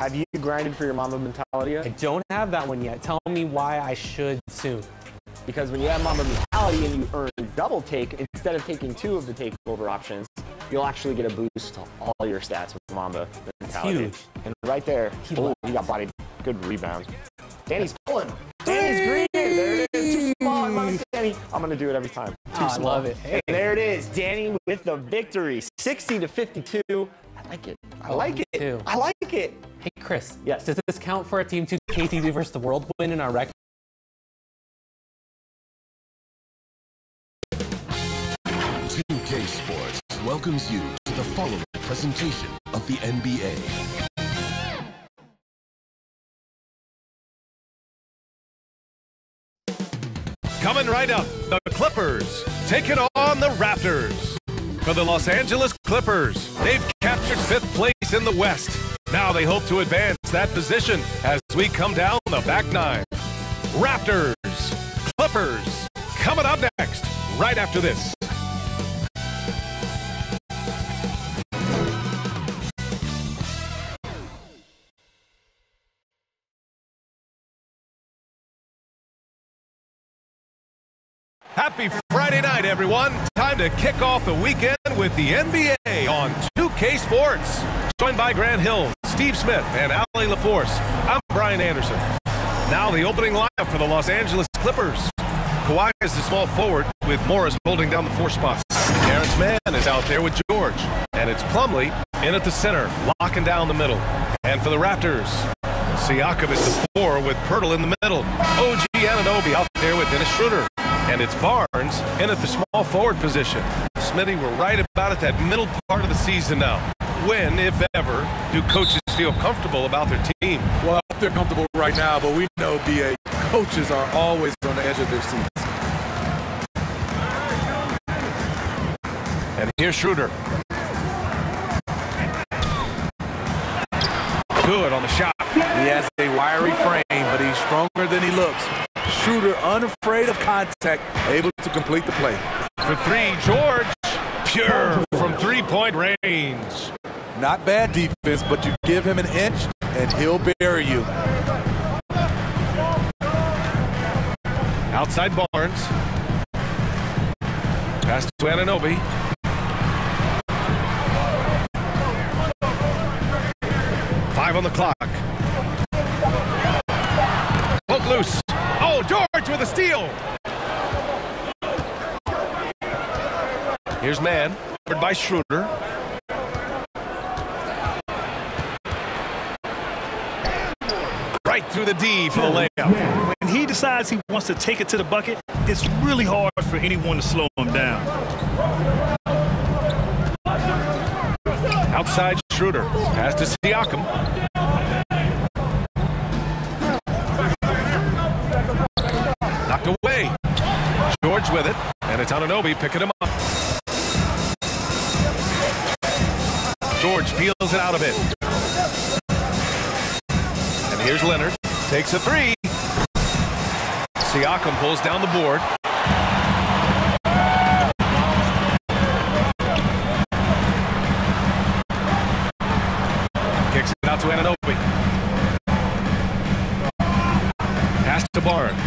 Have you grinded for your Mamba mentality yet? I don't have that one yet. Tell me why I should soon. Because when you have Mamba mentality and you earn double take, instead of taking 2 of the takeover options, you'll actually get a boost to all your stats with Mamba mentality. Huge. And right there, oh, he got bodied. Good rebound. Danny's pulling. Danny's green. There it is. Too small. Danny. I'm going to do it every time. Too small. I love it. Hey. And there it is. Danny with the victory. 60-52. I like it. I like it. Too. I like it. Hey, Chris. Yes. Does this count for a Team 2 KTV versus the World win in our record? K Sports welcomes you to the following presentation of the NBA. Coming right up, the Clippers taking on the Raptors. For the Los Angeles Clippers, they've captured 5th place in the West. Now they hope to advance that position as we come down the back 9. Raptors, Clippers, coming up next, right after this. Happy Friday night, everyone. Time to kick off the weekend with the NBA on 2K Sports. Joined by Grant Hill, Steve Smith, and Allie LaForce. I'm Brian Anderson. Now the opening lineup for the Los Angeles Clippers. Kawhi is the small forward with Morris holding down the 4 spots. Terrence Mann is out there with George. And it's Plumlee in at the center, locking down the middle. And for the Raptors, Siakam is the 4 with Pirtle in the middle. OG Anunoby out there with Dennis Schroeder. And it's Barnes in at the small forward position. Smitty, we're right about at that middle part of the season now. When, if ever, do coaches feel comfortable about their team? Well, they're comfortable right now, but we know, BA, coaches are always on the edge of their seats. And here's Schroeder. Good on the shot. He has a wiry frame, but he's stronger than he looks. Schroeder, unafraid of contact, able to complete the play. For 3, George, pure from 3-point range. Not bad defense, but you give him an inch, and he'll bury you. Outside Barnes. Pass to Anunoby. Five on the clock. Poke loose. Oh, George with a steal. Here's Mann, covered by Schroeder. Right through the D for the layup. When he decides he wants to take it to the bucket, it's really hard for anyone to slow him down. Outside Schroeder. Pass to Siakam. Knocked away. George with it. And it's Anunoby picking him up. George peels it out a bit. And here's Leonard. Takes a 3. Siakam pulls down the board. Kicks it out to Anunoby. Pass to Barnes.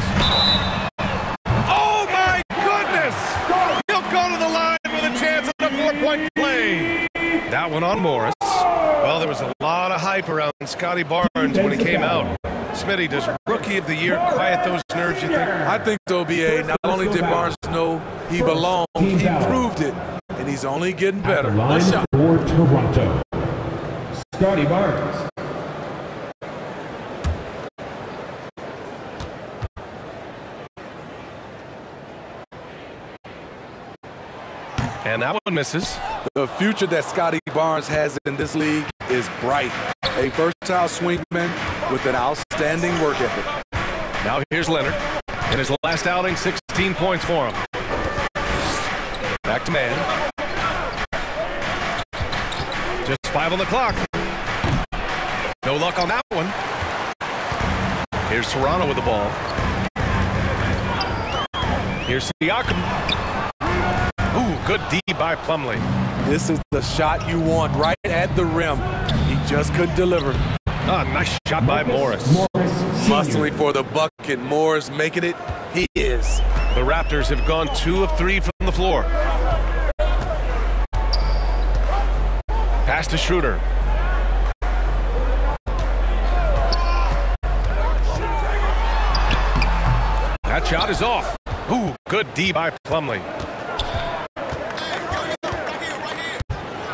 Oh my goodness! He'll go to the line with a chance at a 4-point play. That one on Morris. Well, there was a lot of hype around Scotty Barnes when he came out. Smitty, does Rookie of the Year quiet those nerves, you think? I think so, BA. Not only did Barnes know he belonged, he proved it, and he's only getting better. Line for Toronto, Scotty Barnes. And that one misses. The future that Scotty Barnes has in this league is bright. A versatile swingman with an outstanding work ethic. Now here's Leonard. In his last outing, 16 points for him. Back to Mann. Just 5 on the clock. No luck on that one. Here's Toronto with the ball. Here's Siakam. Ooh, good D by Plumlee. This is the shot you want right at the rim. He just couldn't deliver. Nice shot by Morris. Mustling for the bucket. Morris making it. He is. The Raptors have gone 2 of 3 from the floor. Pass to Schroeder. That shot is off. Ooh, good D by Plumlee.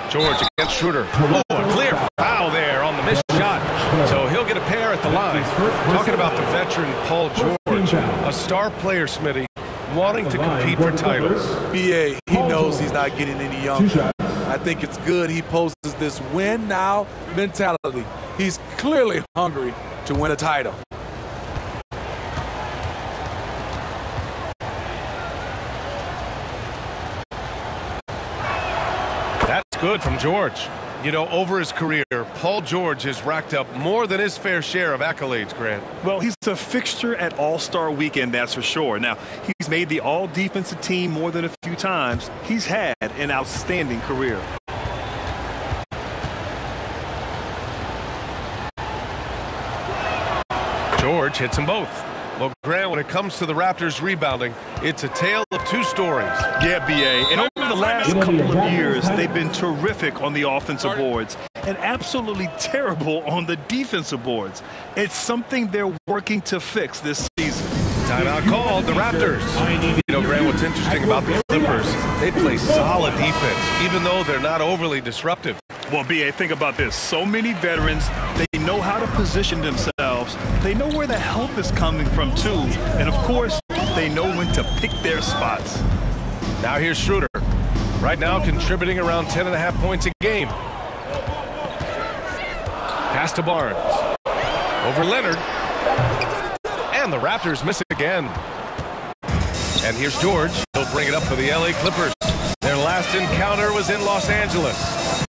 George against Schroeder. Oh, a clear foul there on the missed shot. So he'll get a pair at the line. Talking about the veteran Paul George, a star player, Smitty, wanting to compete for titles. BA, he knows he's not getting any younger. I think it's good he poses this win now mentality. He's clearly hungry to win a title. That's good from George. You know, over his career, Paul George has racked up more than his fair share of accolades, Grant. Well, he's a fixture at All-Star Weekend, that's for sure. Now, he's made the All-Defensive team more than a few times. He's had an outstanding career. George hits them both. Well, Grant, when it comes to the Raptors rebounding, it's a tale of 2 stories. Yeah, B.A. And over the last couple of years, they've been terrific on the offensive boards and absolutely terrible on the defensive boards. It's something they're working to fix this season. Timeout called, the Raptors. You know, Grant, what's interesting about the Clippers, they play solid defense, even though they're not overly disruptive. Well, B.A., think about this. So many veterans, they know how to position themselves. They know where the help is coming from, too. And, of course, they know when to pick their spots. Now here's Schroeder. Right now contributing around 10.5 points a game. Pass to Barnes. Over Leonard. And the Raptors miss again. And here's George. He'll bring it up for the LA Clippers. Their last encounter was in Los Angeles.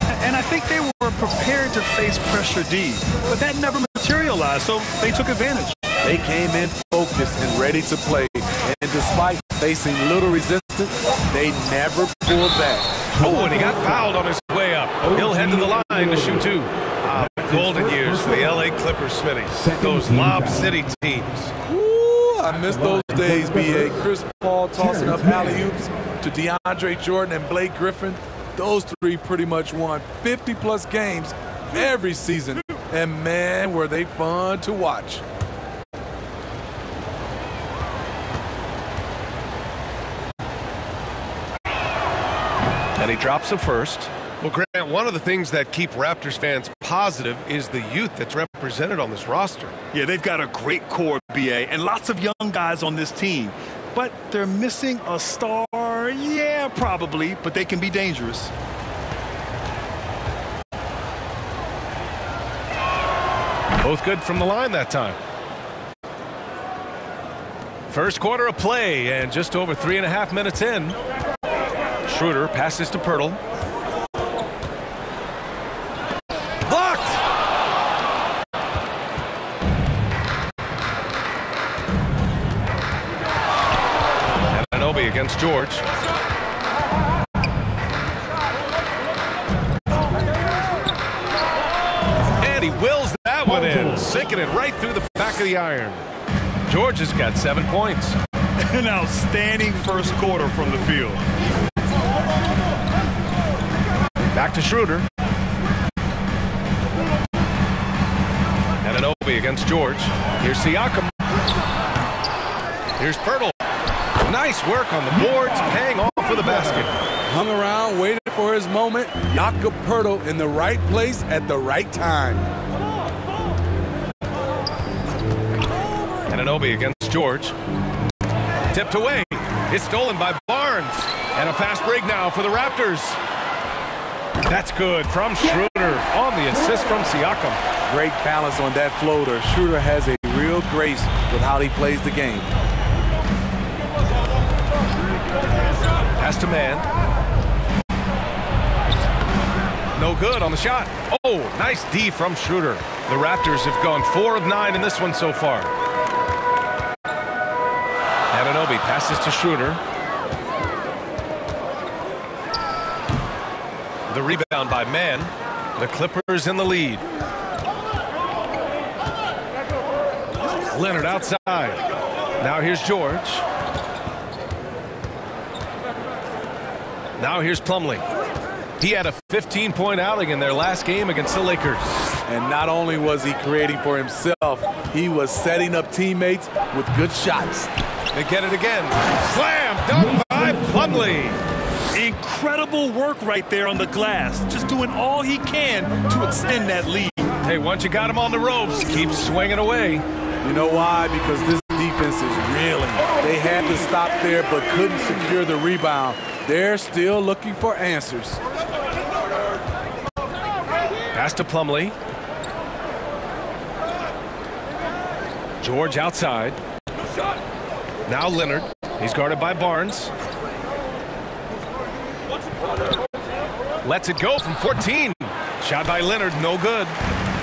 And I think they were prepared to face pressure D, but that never materialized, so they took advantage. They came in focused and ready to play. And despite facing little resistance, they never pulled back. Oh, and he got fouled on his way up. He'll head to the line to shoot 2. The golden years for the LA Clippers, Smitty. Those Lob City teams. Ooh, I miss those days, B.A. Chris Paul tossing up alley-oops to DeAndre Jordan and Blake Griffin. Those 3 pretty much won 50-plus games every season. And, man, were they fun to watch. And he drops the first. Well, Grant, one of the things that keep Raptors fans positive is the youth that's represented on this roster. Yeah, they've got a great core, B.A., and lots of young guys on this team. But they're missing a star. Yeah, probably, but they can be dangerous. Both good from the line that time. First quarter of play and just over 3.5 minutes in. Schroeder passes to Pirtle. Blocked! Anunoby against George. And he wills that one in, sinking it right through the back of the iron. George has got 7 points. An outstanding first quarter from the field. Back to Schroeder. Anunoby against George. Here's Siakam. Here's Pirtle. Nice work on the boards, paying off with a basket. Hung around, waited for his moment. Jakob Pirtle in the right place at the right time. Anunoby against George. Tipped away. It's stolen by Barnes. And a fast break now for the Raptors. That's good from Schroeder on the assist from Siakam. Great balance on that floater. Schroeder has a real grace with how he plays the game. Pass to man. No good on the shot. Oh, nice D from Schroeder. The Raptors have gone 4 of 9 in this one so far. Anunoby passes to Schroeder. The rebound by Mann. The Clippers in the lead. Leonard outside. Now here's George. Now here's Plumlee. He had a 15-point outing in their last game against the Lakers. And not only was he creating for himself, he was setting up teammates with good shots. They get it again. Slam dunk by Plumlee. Incredible work right there on the glass. Just doing all he can to extend that lead. Hey, once you got him on the ropes, keep swinging away. You know why? Because this defense is reeling. They had to stop there but couldn't secure the rebound. They're still looking for answers. Pass to Plumlee. George outside. Now Leonard. He's guarded by Barnes. Lets it go from 14. Shot by Leonard, no good.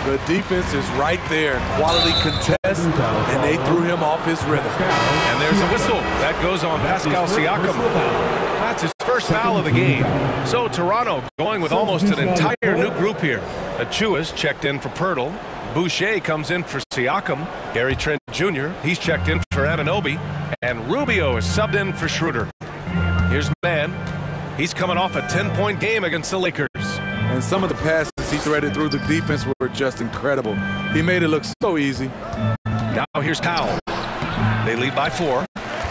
The defense is right there. Quality contest, and they threw him off his rhythm. And there's a whistle. That goes on Pascal Siakam. That's his first foul of the game. So Toronto going with almost an entire new group here. Achua's checked in for Pirtle. Boucher comes in for Siakam. Gary Trent Jr., he's checked in for Anunoby. And Rubio is subbed in for Schroeder. Here's Mann. He's coming off a 10-point game against the Lakers. And some of the passes he threaded through the defense were just incredible. He made it look so easy. Now here's Powell. They lead by 4.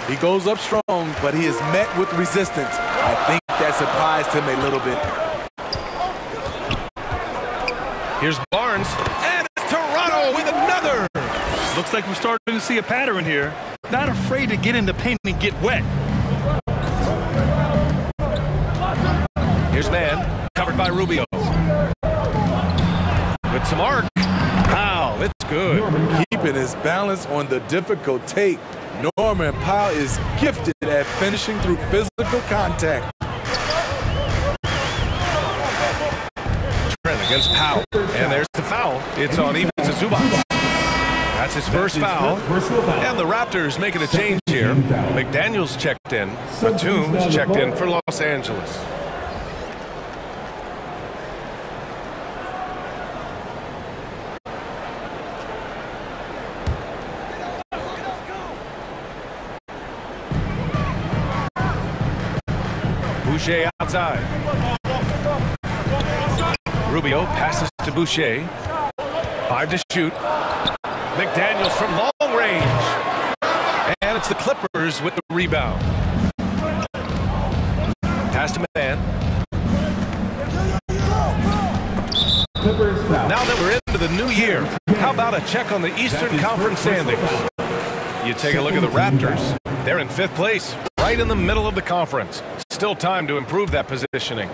He goes up strong, but he is met with resistance. I think that surprised him a little bit. Here's Barnes, and it's Toronto with another. Looks like we're starting to see a pattern here. Not afraid to get in the paint and get wet. Here's Mann, covered by Rubio. With some arc. Powell, it's good. Keeping his balance on the difficult take. Norman Powell is gifted at finishing through physical contact. Trent against Powell. And there's the foul. It's on Ivica Zubac. That's his first foul. And the Raptors making a change here. McDaniels checked in. Batum's checked in for Los Angeles. Boucher outside. Rubio passes to Boucher. 5 to shoot. McDaniels from long range. And it's the Clippers with the rebound. Pass to Mann. Now that we're into the new year, how about a check on the Eastern Conference standings? You take a look at the Raptors. They're in 5th place, right in the middle of the conference. Still time to improve that positioning.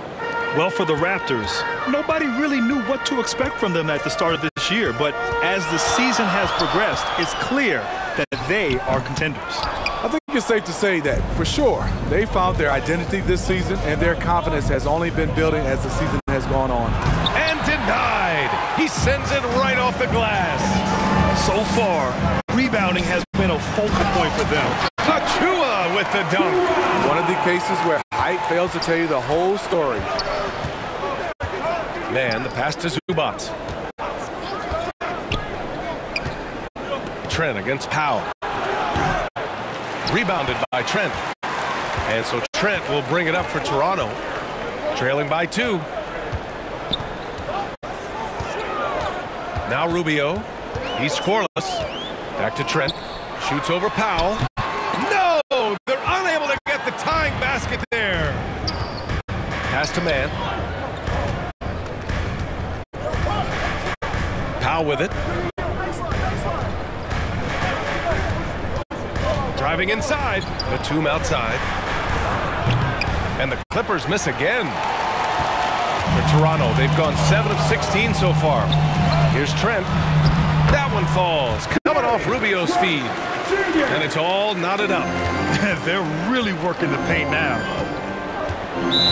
Well, for the Raptors, nobody really knew what to expect from them at the start of this year, but as the season has progressed, it's clear that they are contenders. I think it's safe to say that, for sure, they found their identity this season, and their confidence has only been building as the season has gone on. And denied! He sends it right off the glass. So far, rebounding has been a focal point for them. Achua with the dunk. One of the cases where height fails to tell you the whole story. Man, the pass to Zubac. Trent against Powell. Rebounded by Trent. And so Trent will bring it up for Toronto. Trailing by 2. Now Rubio. He's scoreless. Back to Trent. Shoots over Powell. No! They're unable to get the tying basket there. Pass to Mann. Powell with it. Driving inside. Batum outside. And the Clippers miss again. For Toronto, they've gone 7 of 16 so far. Here's Trent. That one falls. Coming off Rubio's feed. And it's all knotted up. They're really working the paint now.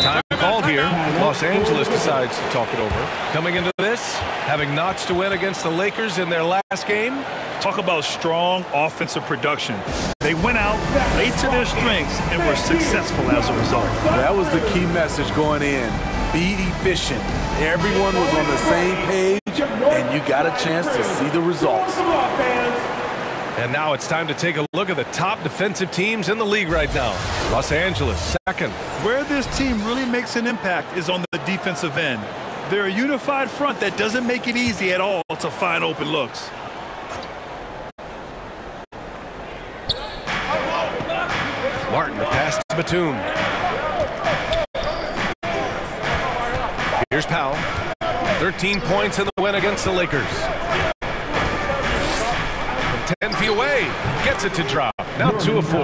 Time called here. Los Angeles decides to talk it over. Coming into this, having notched to win against the Lakers in their last game. Talk about strong offensive production. They went out, played to their strengths, and were successful as a result. That was the key message going in. Be efficient. Everyone was on the same page, and you got a chance to see the results. And now it's time to take a look at the top defensive teams in the league right now. Los Angeles, second. Where this team really makes an impact is on the defensive end. They're a unified front that doesn't make it easy at all to find open looks. Martin, the pass to Batum. Here's Powell. 13 points in the win against the Lakers. From 10 feet away, gets it to drop. Now 2 of 4.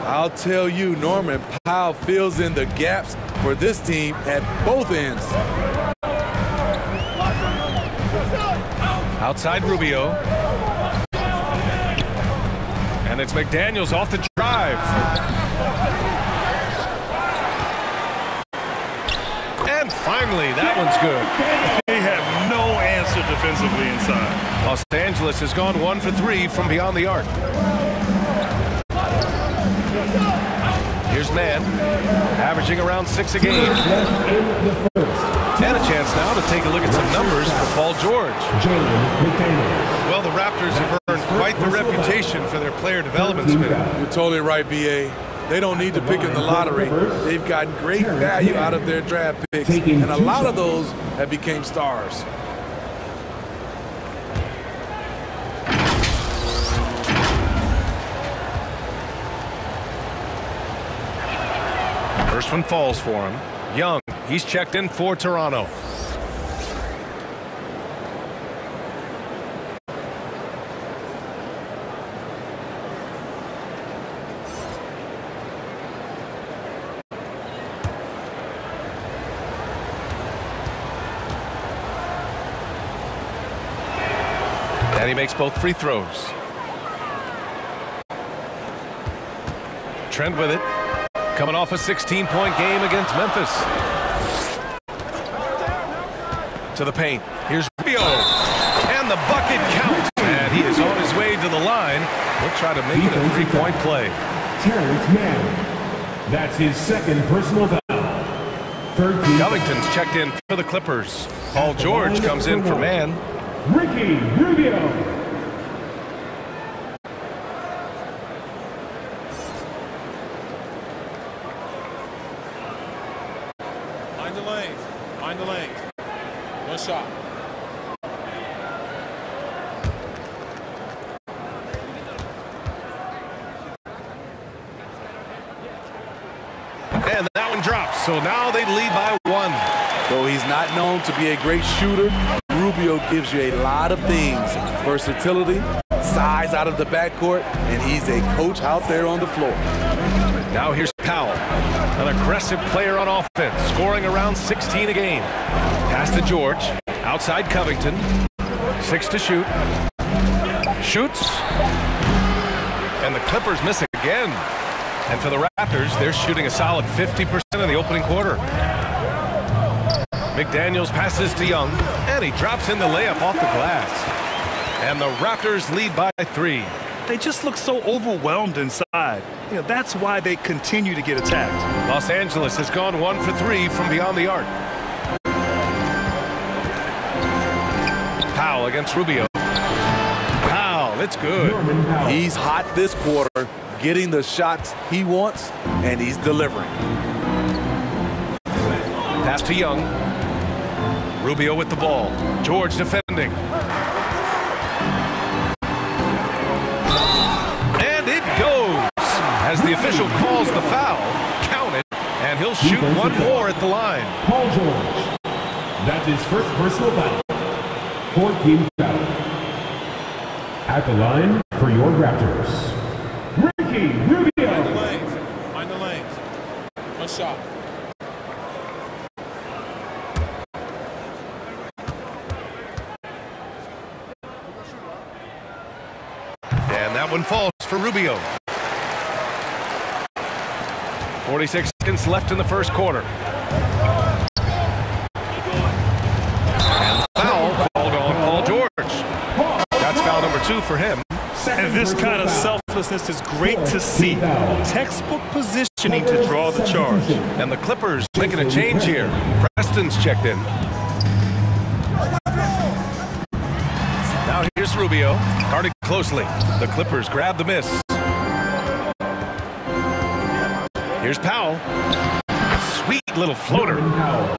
I'll tell you, Norman Powell fills in the gaps for this team at both ends. Outside Rubio. And it's McDaniels off the drive. And finally, that one's good. They have no answer defensively inside. Los Angeles has gone 1 for 3 from beyond the arc. Here's Mann, averaging around 6 a game. And a chance now to take a look at some numbers for Paul George. Well, the Raptors have earned quite the reputation for their player development spin. You're totally right, B.A. They don't need to pick in the lottery. They've gotten great value out of their draft picks, and a lot of those have become stars. First one falls for him. Young, he's checked in for Toronto. And he makes both free throws. Trent with it. Coming off a 16-point game against Memphis. To the paint. Here's Rubio. And the bucket counts. And he is on his way to the line. He'll try to make it a 3-point play. Terrence Mann. That's his second personal foul. Covington's checked in for the Clippers. Paul George comes in for Mann. Ricky Rubio. Mind the lanes. Mind the lanes. No shot. And that one drops. So now they lead by 1. Though he's not known to be a great shooter, Rubio gives you a lot of things. Versatility, size out of the backcourt, and he's a coach out there on the floor. Now here's Powell, an aggressive player on offense, scoring around 16 a game. Pass to George, outside Covington, 6 to shoot. Shoots. And the Clippers miss again. And for the Raptors, they're shooting a solid 50% in the opening quarter. McDaniels passes to Young, and he drops in the layup off the glass. And the Raptors lead by 3. They just look so overwhelmed inside. You know, that's why they continue to get attacked. Los Angeles has gone 1 for 3 from beyond the arc. Powell against Rubio. Powell, it's good. He's hot this quarter, getting the shots he wants, and he's delivering. Pass to Young. Rubio with the ball. George defending. And it goes. As the official calls the foul, count it, and he'll shoot one more at the line. Paul George. That's his first personal foul. 14 foul. At the line for your Raptors, Ricky Rubio. Mind the lanes. Mind the lanes. No shot. And that one falls for Rubio. 46 seconds left in the first quarter. And the foul called on Paul George. That's foul number 2 for him. And this kind of selflessness is great to see. Textbook positioning to draw the charge. And the Clippers making a change here. Preston's checked in. Now here's Rubio. Guarded closely. The Clippers grab the miss. Here's Powell. Sweet little floater.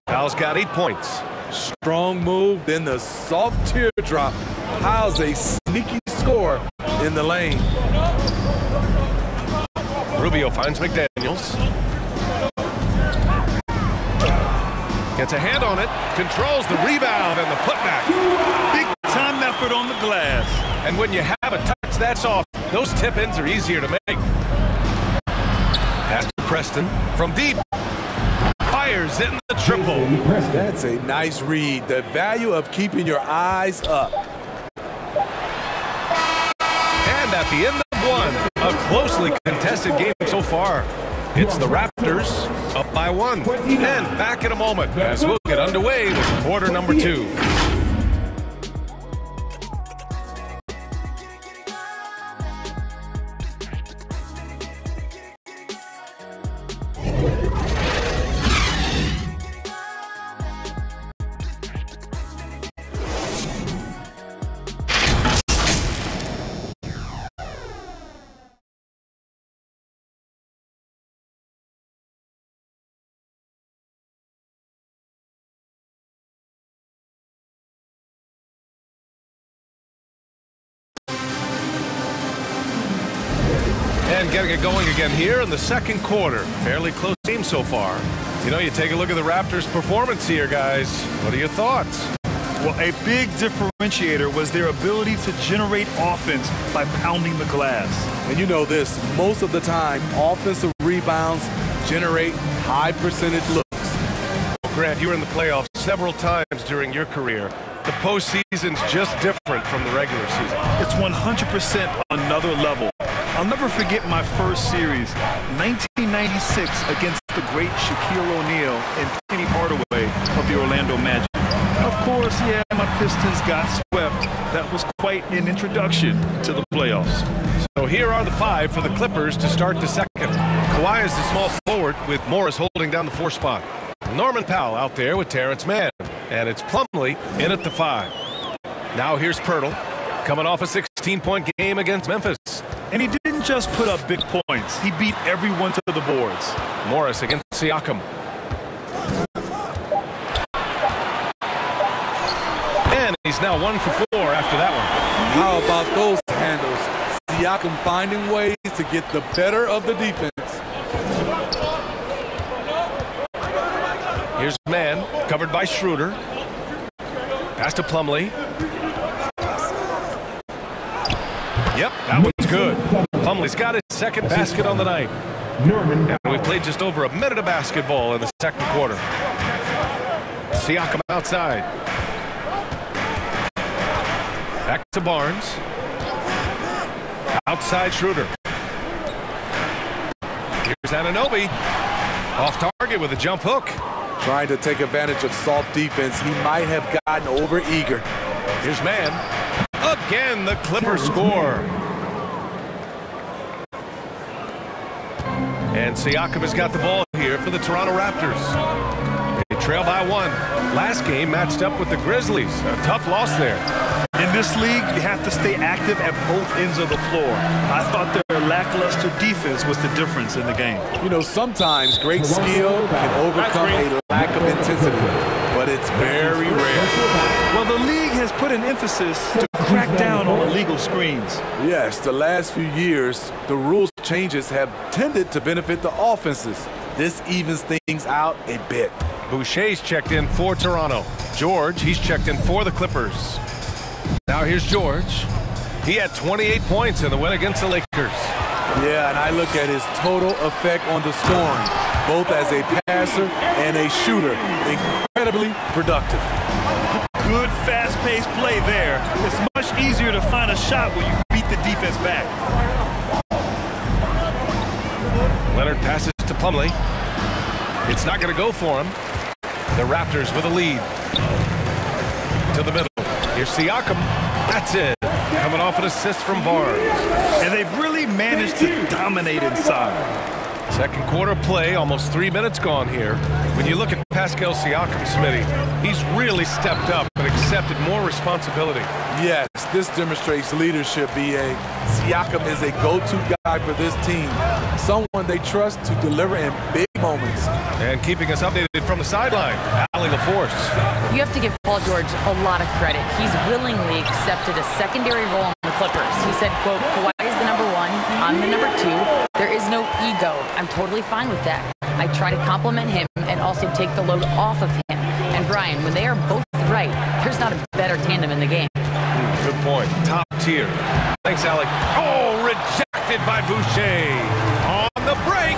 Powell's got 8 points. Strong move, then the soft teardrop. Powell's a sneaky score in the lane. Rubio finds McDaniels. Gets a hand on it, controls the rebound and the putback. Big time effort on the glass. And when you have a touch that soft, those tip-ins are easier to make. Pass to Preston from deep. Fires in the triple. That's a nice read. The value of keeping your eyes up. And at the end of one, a closely contested game so far. It's the Raptors up by 1. And back in a moment as we'll get underway with quarter number 2. And getting it going again here in the second quarter. Fairly close game so far. You know, you take a look at the Raptors' performance here, guys. What are your thoughts? Well, a big differentiator was their ability to generate offense by pounding the glass. And you know this, most of the time, offensive rebounds generate high percentage looks. Grant, you were in the playoffs several times during your career. The postseason's just different from the regular season. It's 100% another level. I'll never forget my first series, 1996, against the great Shaquille O'Neal and Penny Hardaway of the Orlando Magic. Of course, yeah, my Pistons got swept. That was quite an introduction to the playoffs. So here are the 5 for the Clippers to start the second. Kawhi is the small forward with Morris holding down the 4 spot. Norman Powell out there with Terrence Mann. And it's Plumlee in at the 5. Now here's Pirtle, coming off a 16-point game against Memphis. And he didn't just put up big points. He beat everyone to the boards. Morris against Siakam. And he's now 1 for 4 after that one. How about those handles? Siakam finding ways to get the better of the defense. Here's Mann, covered by Schroeder. Pass to Plumlee. Yep, that one's good. Plumlee's got his second basket on the night. And we played just over a minute of basketball in the second quarter. Siakam outside. Back to Barnes. Outside Schroeder. Here's Anunoby. Off target with a jump hook. Trying to take advantage of soft defense. He might have gotten over-eager. Here's Mann. Again, the Clippers score. And Siakam has got the ball here for the Toronto Raptors. They trail by 1. Last game matched up with the Grizzlies. A tough loss there. In this league, you have to stay active at both ends of the floor. I thought their lackluster defense was the difference in the game. You know, sometimes great skill can overcome a lack of intensity, but it's very rare. Well, the league has put an emphasis to crack down on illegal screens. Yes, the last few years, the rules changes have tended to benefit the offenses. This evens things out a bit. Boucher's checked in for Toronto. George, he's checked in for the Clippers. Now here's George. He had 28 points in the win against the Lakers. Yeah, and I look at his total effect on the scoring, both as a passer and a shooter. Incredibly productive. Good fast-paced play there. It's much easier to find a shot when you beat the defense back. Leonard passes to Plumlee. It's not going to go for him. The Raptors with a lead. To the middle. Here's Siakam. That's it. Coming off an assist from Barnes. And they've really managed to dominate inside. Second quarter play, almost 3 minutes gone here. When you look at Pascal Siakam, Smitty, he's really stepped up and accepted more responsibility. Yes, this demonstrates leadership, B.A. Siakam is a go-to guy for this team. Someone they trust to deliver in big moments. And keeping us updated from the sideline, Allie LaForce. You have to give Paul George a lot of credit. He's willingly accepted a secondary role on the Clippers. He said, quote, Kawhi is the number one, I'm the number two. There is no ego. I'm totally fine with that. I try to compliment him and also take the load off of him. And Brian, when they are both right, there's not a better tandem in the game. Good point. Top tier. Thanks, Allie. Oh, rejected by Boucher. On the break.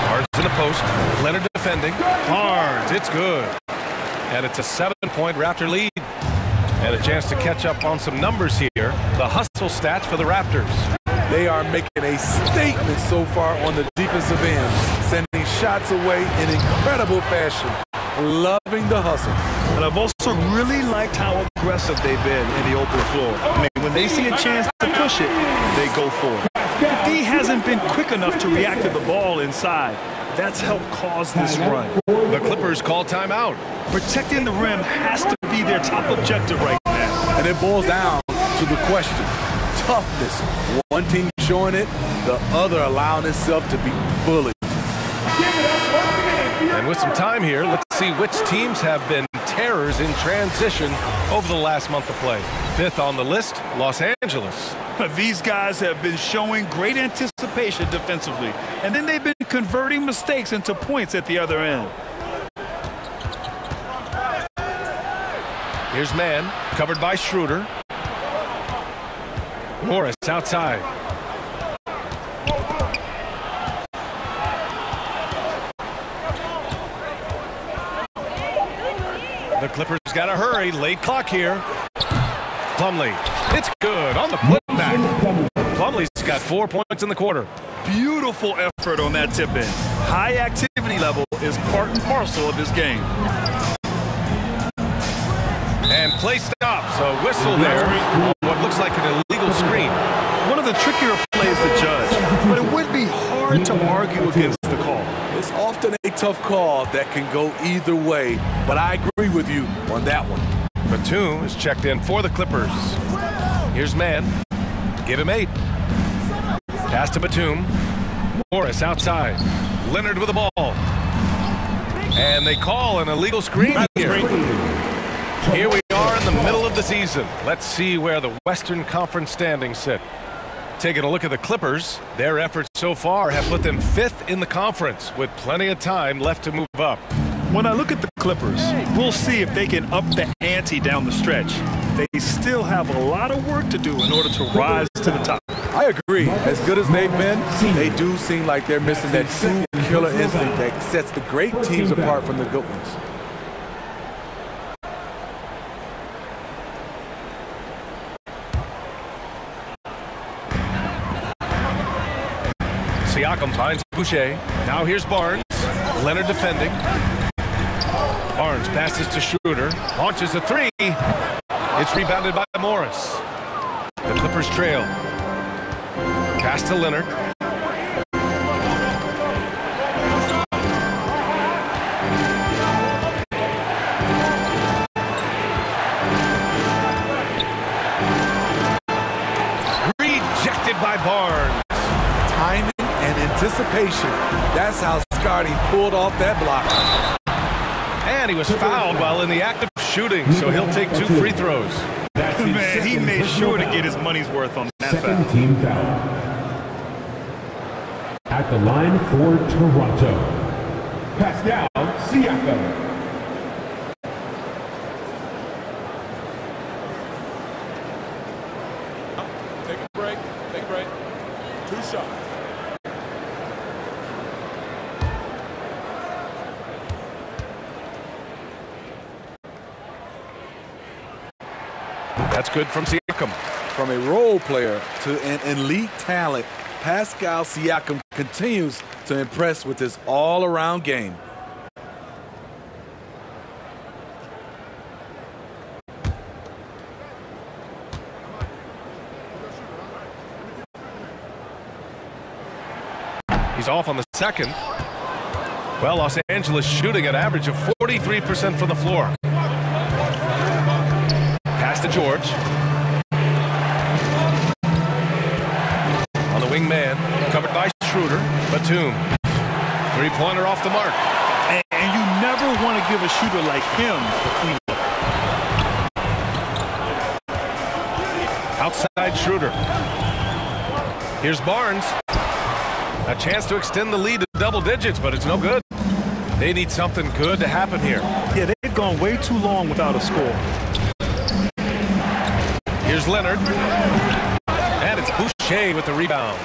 Barnes in the post. Leonard defending. Barnes, it's good. And it's a 7-point Raptor lead. And a chance to catch up on some numbers here. The hustle stats for the Raptors. They are making a statement so far on the defensive end, sending shots away in incredible fashion. Loving the hustle. And I've also really liked how aggressive they've been in the open floor. I mean, when they see a chance to push it, they go for it. D hasn't been quick enough to react to the ball inside. That's helped cause this run. The Clippers call timeout. Protecting the rim has to be their top objective right now. And it boils down to the question. Toughness. One team showing it, the other allowing itself to be bullied. And with some time here, let's see which teams have been terrors in transition over the last month of play. Fifth on the list, Los Angeles. These guys have been showing great anticipation defensively, and then they've been converting mistakes into points at the other end. Here's man, covered by Schroeder. Morris outside. The Clippers got to hurry. Late clock here. Plumlee. It's good on the putback. Plumlee's got 4 points in the quarter. Beautiful effort on that tip-in. High activity level is part and parcel of this game. And play stops. A whistle there. What looks like an illegal screen. One of the trickier plays to judge, but it would be hard to argue against the call. It's often a tough call that can go either way, but I agree with you on that one. Batum is checked in for the Clippers. Here's man. Give him 8. Pass to Batum. Morris outside. Leonard with the ball. And they call an illegal screen here. Here we are in the middle of the season. Let's see where the Western Conference standings sit. Taking a look at the Clippers, their efforts so far have put them 5th in the conference with plenty of time left to move up. When I look at the Clippers, we'll see if they can up the ante down the stretch. They still have a lot of work to do in order to rise to the top. I agree. As good as they've been, they do seem like they're missing that true killer instinct that sets the great teams apart from the good ones. Siakam finds Boucher. Now here's Barnes. Leonard defending. Barnes passes to Schroeder. Launches a 3. It's rebounded by Morris. The Clippers trail. Pass to Leonard. Rejected by Barnes. Timing and anticipation. That's how Scotty pulled off that block. And he was fouled while in the act of shooting, so he'll take 2 free throws. Man, he made sure to get his money's worth on that foul. Second team foul. At the line for Toronto, Pascal Siakam. Take a break. Take a break. 2 shots. That's good from Siakam. From a role player to an elite talent, Pascal Siakam continues to impress with his all-around game. He's off on the second. Well, Los Angeles shooting an average of 43% from the floor. Pass to George. On the wing man, covered by Schroeder. Batum. Three-pointer off the mark. And you never want to give a shooter like him a clean look. Outside Schroeder. Here's Barnes. A chance to extend the lead to double digits, but it's no good. They need something good to happen here. Yeah, they've gone way too long without a score. Here's Leonard. And it's Boucher with the rebound.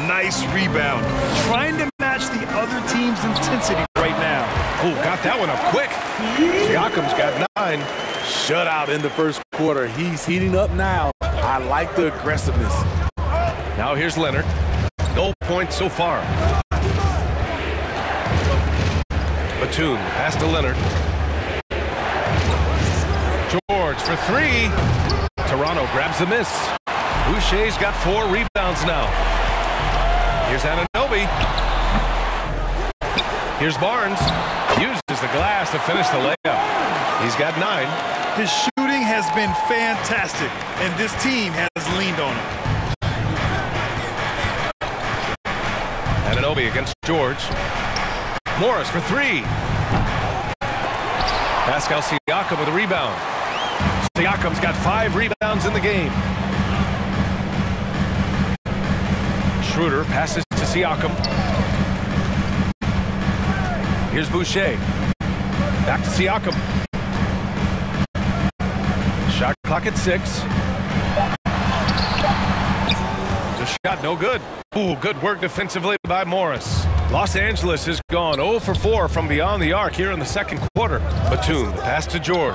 Nice rebound. Trying to match the other team's intensity right now. Oh, got that one up quick. Siakam's got 9. Shutout in the first quarter. He's heating up now. I like the aggressiveness. Now here's Leonard. No points so far. Batum, pass to Leonard. George for 3. Toronto grabs the miss. Boucher's got 4 rebounds now. Here's Anunoby. Here's Barnes. Uses the glass to finish the layup. He's got 9. His shooting has been fantastic, and this team has leaned on him. Anunoby against George. Morris for 3. Pascal Siakam with a rebound. Siakam's got 5 rebounds in the game. Schroeder passes to Siakam. Here's Boucher. Back to Siakam. Shot clock at 6. The shot no good. Ooh, good work defensively by Morris. Los Angeles has gone 0 for 4 from beyond the arc here in the second quarter. Batum, the pass to George.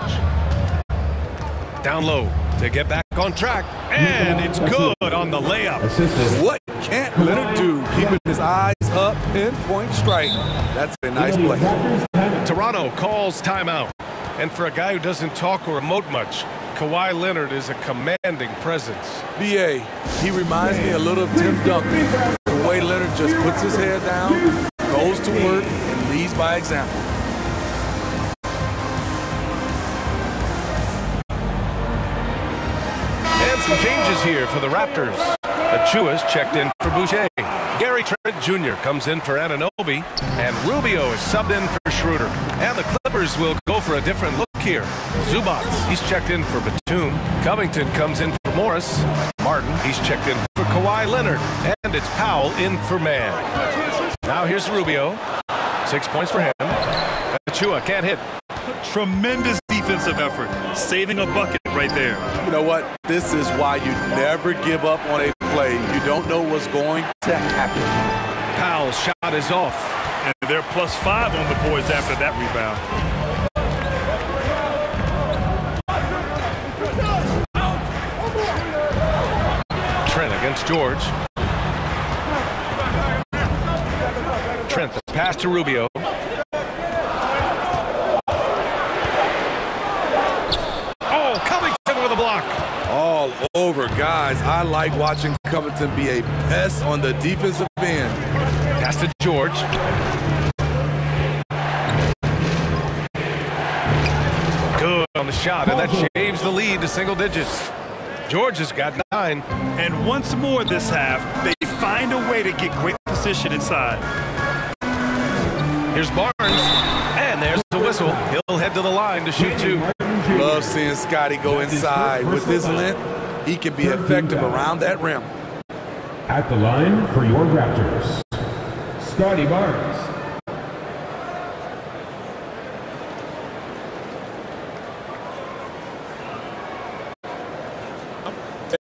Down low to get back on track. And it's good on the layup. What can't Leonard do? Keeping his eyes up, pinpoint strike. That's a nice play. Toronto calls timeout. And for a guy who doesn't talk or emote much, Kawhi Leonard is a commanding presence. B.A., he reminds me a little of Tim Duncan. The way Leonard just puts his head down, goes to work, and leads by example. And some changes here for the Raptors. Achua's checked in for Boucher. Gary Trent Jr. comes in for Anunoby. And Rubio is subbed in for Schroeder. And the Clippers will go for a different look here. Zubac, he's checked in for Batum. Covington comes in for Morris. Martin, he's checked in for Kawhi Leonard. And it's Powell in for Mann. Now here's Rubio. 6 points for him. Achua can't hit. Tremendous defensive effort. Saving a bucket right there. You know what? This is why you never give up on a play. You don't know what's going to happen. Powell's shot is off. And they're +5 on the boards after that rebound. Trent against George. Trent, the pass to Rubio. Oh, Covington with a block. All over, guys. I like watching Covington be a pest on the defensive end. Pass to George. Good on the shot, and that shaves the lead to single digits. George has got 9. And once more this half, they find a way to get great position inside. Here's Barnes, and there's the whistle. He'll head to the line to shoot 2. Love seeing Scotty go inside. With his length, he can be effective around that rim. At the line for your Raptors, Scotty Barnes.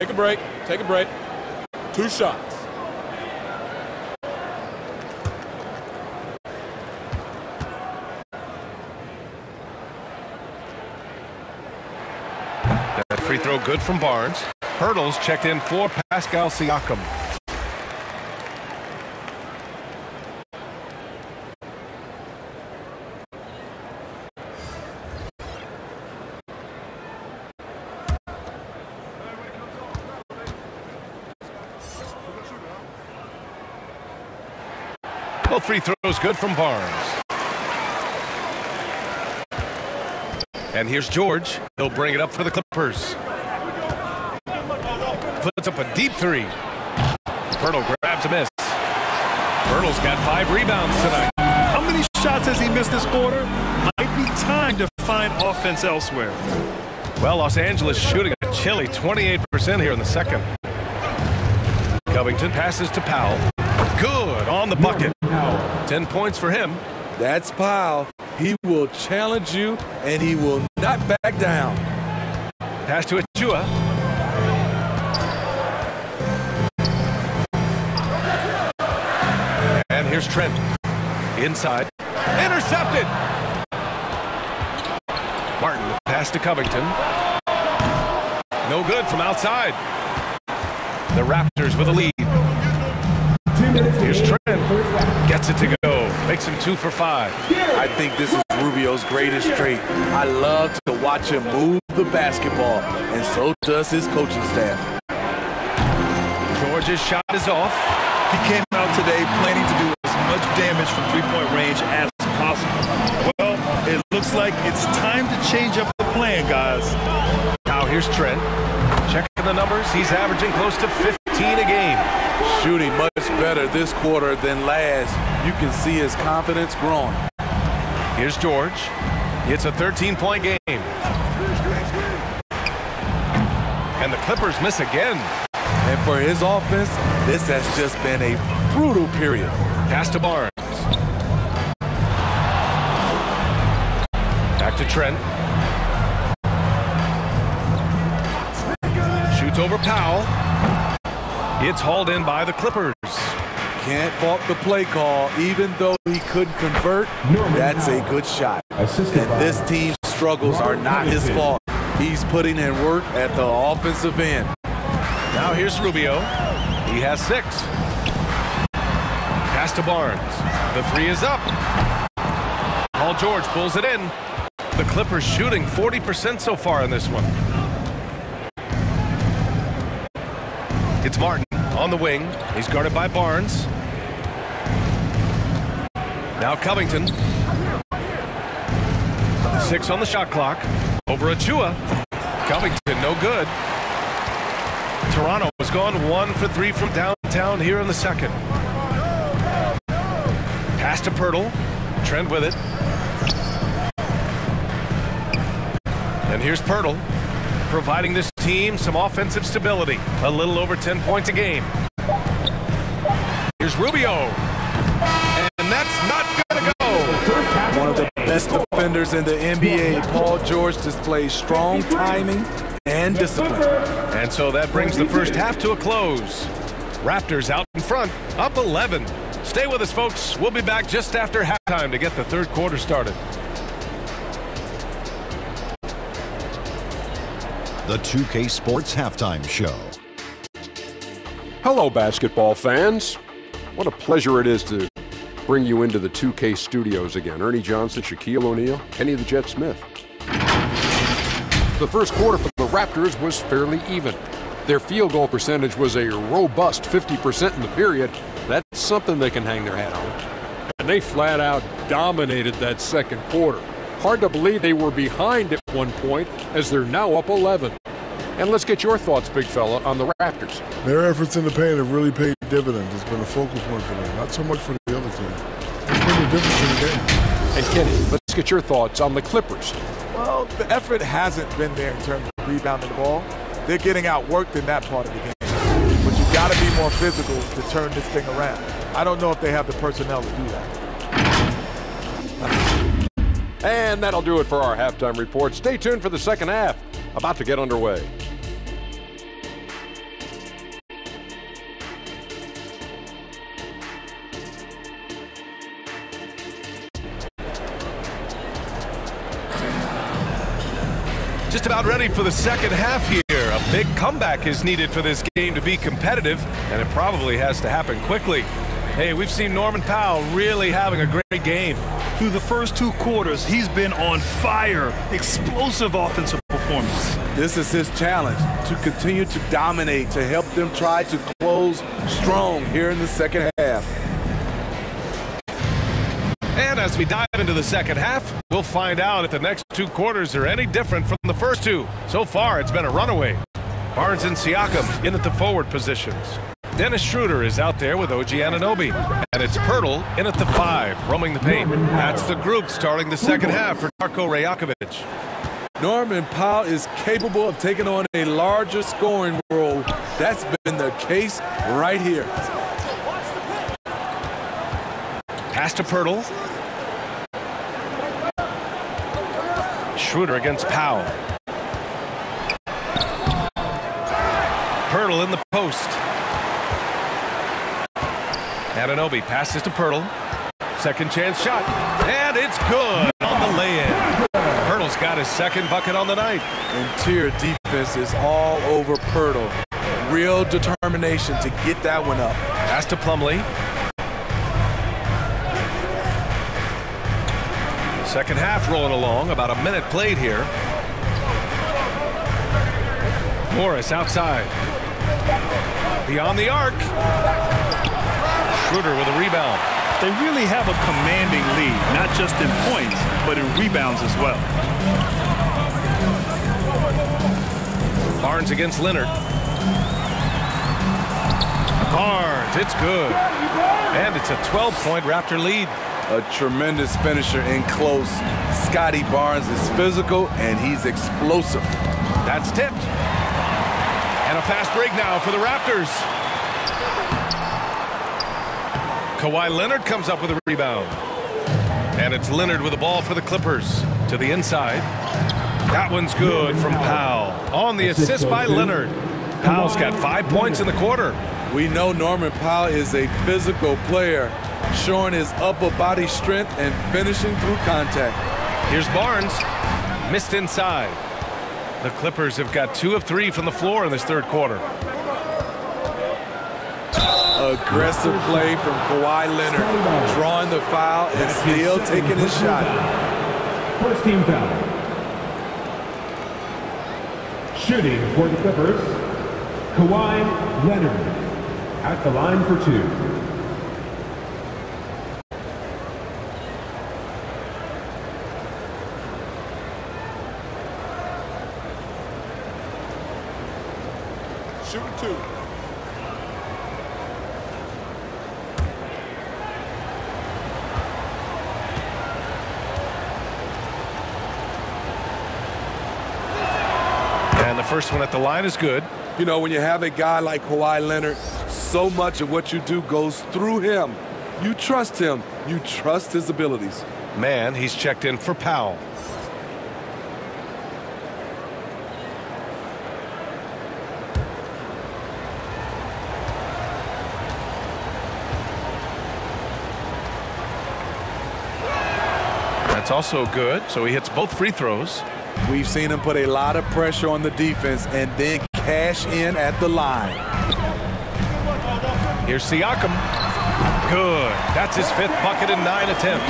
Take a break. Take a break. 2 shots. That free throw good from Barnes. Hurdles checked in for Pascal Siakam. Both free throws good from Barnes. And here's George. He'll bring it up for the Clippers. Puts up a deep three. Pirtle grabs a miss. Pirtle's got 5 rebounds tonight. How many shots has he missed this quarter? Might be time to find offense elsewhere. Well, Los Angeles shooting a chilly 28% here in the second. Covington passes to Powell. Good on the bucket. 10 points for him. That's Powell. He will challenge you, and he will not back down. Pass to Achua. And here's Trent. Inside. Intercepted. Martin, pass to Covington. No good from outside. The Raptors with a lead. Here's Trent. Gets it to go. Makes him 2 for 5. I think this is Rubio's greatest trait. I love to watch him move the basketball, and so does his coaching staff. George's shot is off. He came out today planning to do as much damage from three-point range as possible. Well, it looks like it's time to change up the plan, guys. Now here's Trent. Checking the numbers. He's averaging close to 15 a game. Shooting much better this quarter than last. You can see his confidence growing. Here's George. It's a 13-point game. And the Clippers miss again. And for his offense, this has just been a brutal period. Pass to Barnes. Back to Trent. Shoots over Powell. It's hauled in by the Clippers. Can't fault the play call. Even though he couldn't convert, that's a good shot. And this team's struggles are not his fault. He's putting in work at the offensive end. Now here's Rubio. He has 6. Pass to Barnes. The 3 is up. Paul George pulls it in. The Clippers shooting 40% so far in this one. It's Martin on the wing. He's guarded by Barnes. Now Covington. 6 on the shot clock. Over Achua. Covington no good. Toronto has gone 1 for 3 from downtown here in the second. Pass to Pirtle. Trent with it. And here's Pirtle, providing this team some offensive stability. A little over 10 points a game. Here's Rubio. And that's not going to go. One of the best defenders in the NBA, Paul George, displays strong timing and discipline. And so that brings the first half to a close. Raptors out in front, up 11. Stay with us, folks. We'll be back just after halftime to get the third quarter started. The 2K Sports Halftime Show. Hello, basketball fans. What a pleasure it is to bring you into the 2K studios again. Ernie Johnson, Shaquille O'Neal, Kenny the Jet Smith. The first quarter for the Raptors was fairly even. Their field goal percentage was a robust 50% in the period. That's something they can hang their hat on. And they flat out dominated that second quarter. Hard to believe they were behind at one point as they're now up 11. And let's get your thoughts, big fella, on the Raptors. Their efforts in the paint have really paid dividends. It's been a focal point for them, not so much for the other team. It's been the difference in the game. And Kenny, let's get your thoughts on the Clippers. Well, the effort hasn't been there in terms of rebounding the ball. They're getting outworked in that part of the game. But you've got to be more physical to turn this thing around. I don't know if they have the personnel to do that. And that'll do it for our halftime report. Stay tuned for the second half, about to get underway. Just about ready for the second half here. A big comeback is needed for this game to be competitive, and it probably has to happen quickly. Hey, we've seen Norman Powell really having a great game. Through the first 2 quarters, he's been on fire. Explosive offensive performance. This is his challenge, to continue to dominate, to help them try to close strong here in the second half. And as we dive into the second half, we'll find out if the next 2 quarters are any different from the first 2. So far, it's been a runaway. Barnes and Siakam in at the forward positions. Dennis Schroeder is out there with OG Anunoby. And it's Pirtle in at the 5, roaming the paint. That's the group starting the second half for Darko Rajakovic. Norman Powell is capable of taking on a larger scoring role. That's been the case right here. Pass to Pirtle. Schroeder against Powell. Pirtle in the post. Anunoby passes to Pirtle. Second chance shot. And it's good on the lay-in. Pirtle's got his second bucket on the night. Interior defense is all over Pirtle. Real determination to get that one up. Pass to Plumlee. Second half rolling along. About a minute played here. Morris outside. Beyond the arc. Schroeder with a rebound. They really have a commanding lead, not just in points, but in rebounds as well. Barnes against Leonard. Barnes, it's good. And it's a 12-point Raptor lead. A tremendous finisher in close. Scotty Barnes is physical, and he's explosive. That's tipped. And a fast break now for the Raptors. Kawhi Leonard comes up with a rebound. And it's Leonard with the ball for the Clippers. To the inside. That one's good from Powell. On the assist by Leonard. Powell's got 5 points in the quarter. We know Norman Powell is a physical player, showing his upper body strength and finishing through contact. Here's Barnes. Missed inside. The Clippers have got 2 of 3 from the floor in this third quarter. Aggressive play from Kawhi Leonard, drawing the foul and still taking his shot. First team foul. Shooting for the Clippers, Kawhi Leonard at the line for 2. Shooting 2. And the first one at the line is good. You know, when you have a guy like Kawhi Leonard, so much of what you do goes through him. You trust him. You trust his abilities. Man, he's checked in for Powell. That's also good, so he hits both free throws. We've seen him put a lot of pressure on the defense and then cash in at the line. Here's Siakam. Good. That's his 5th bucket in 9 attempts.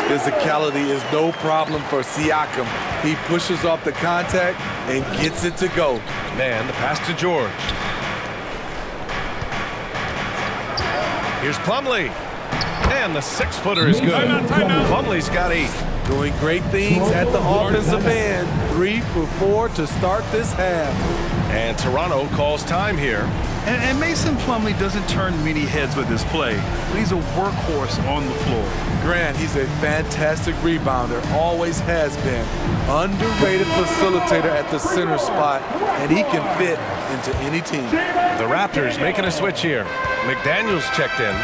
Physicality is no problem for Siakam. He pushes off the contact and gets it to go. Man, the pass to George. Here's Plumlee. And the 6-footer is good. Plumlee's got 8. Doing great things at the offensive end. 3 for 4 to start this half. And Toronto calls time here. And Mason Plumlee doesn't turn many heads with his play, but he's a workhorse on the floor. Grant, he's a fantastic rebounder, always has been. Underrated facilitator at the center spot, and he can fit into any team. The Raptors making a switch here. McDaniels checked in.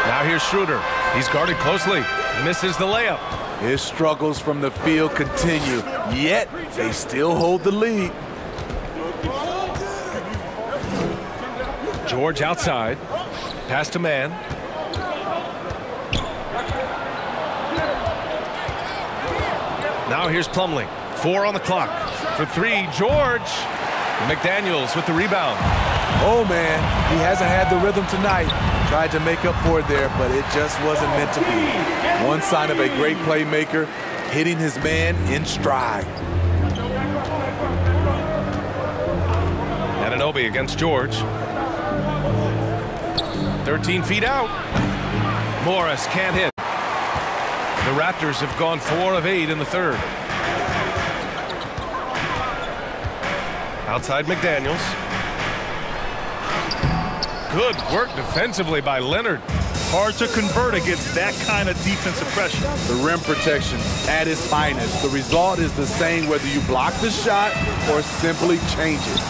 Now here's Schroeder. He's guarded closely. Misses the layup. His struggles from the field continue, yet they still hold the lead. George outside. Pass to man. Now here's Plumlee. 4 on the clock. For 3, George. McDaniels with the rebound. Oh, man, he hasn't had the rhythm tonight. Tried to make up for it there, but it just wasn't meant to be. One sign of a great playmaker, hitting his man in stride. Anunoby against George. 13 feet out. Morris can't hit. The Raptors have gone 4 of 8 in the third. Outside McDaniels. Good work defensively by Leonard. Hard to convert against that kind of defensive pressure. The rim protection at its finest. The result is the same whether you block the shot or simply change it.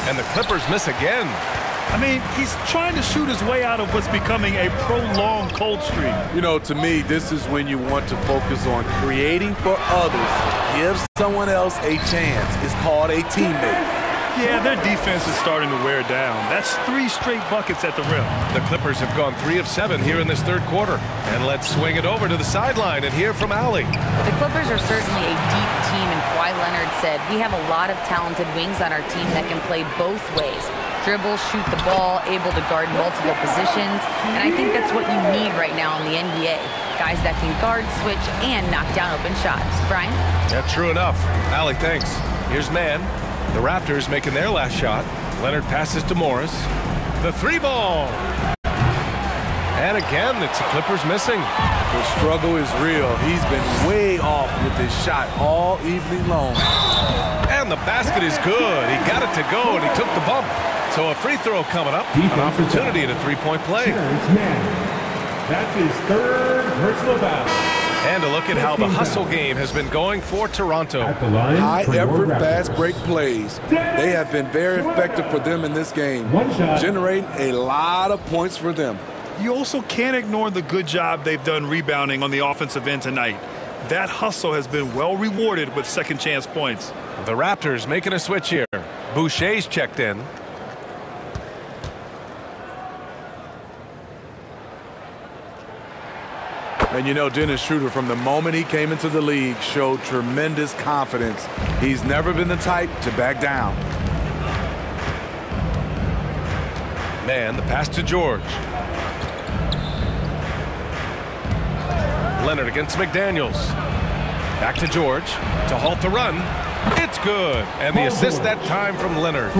And the Clippers miss again. I mean, he's trying to shoot his way out of what's becoming a prolonged cold streak. You know, to me, this is when you want to focus on creating for others. Give someone else a chance. It's called a teammate. Yeah, their defense is starting to wear down. That's 3 straight buckets at the rim. The Clippers have gone 3 of 7 here in this third quarter. And let's swing it over to the sideline and hear from Allie. The Clippers are certainly a deep team, and Kawhi Leonard said, "We have a lot of talented wings on our team that can play both ways. Dribble, shoot the ball, able to guard multiple positions. And I think that's what you need right now in the NBA. Guys that can guard, switch, and knock down open shots." Brian? Yeah, true enough. Allie, thanks. Here's Man. The Raptors making their last shot. Leonard passes to Morris. The 3-ball. And again, it's the Clippers missing. The struggle is real. He's been way off with his shot all evening long. And the basket is good. He got it to go, and he took the bump. So a free throw coming up. An opportunity at a 3-point play. That's his 3rd personal foul. And a look at how the hustle game has been going for Toronto. High effort, fast break plays. They have been very effective for them in this game, generating a lot of points for them. You also can't ignore the good job they've done rebounding on the offensive end tonight. That hustle has been well rewarded with second chance points. The Raptors making a switch here. Boucher's checked in. And you know, Dennis Schroeder, from the moment he came into the league, showed tremendous confidence. He's never been the type to back down. Man, the pass to George. Leonard against McDaniels. Back to George to halt the run. It's good. And the assist that time from Leonard.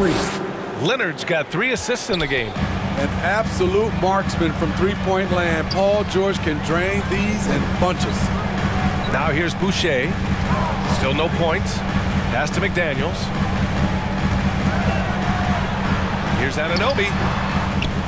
Leonard's got 3 assists in the game. An absolute marksman from three-point land. Paul George can drain these in bunches. Now here's Boucher. Still no points. Pass to McDaniels. Here's Anunoby.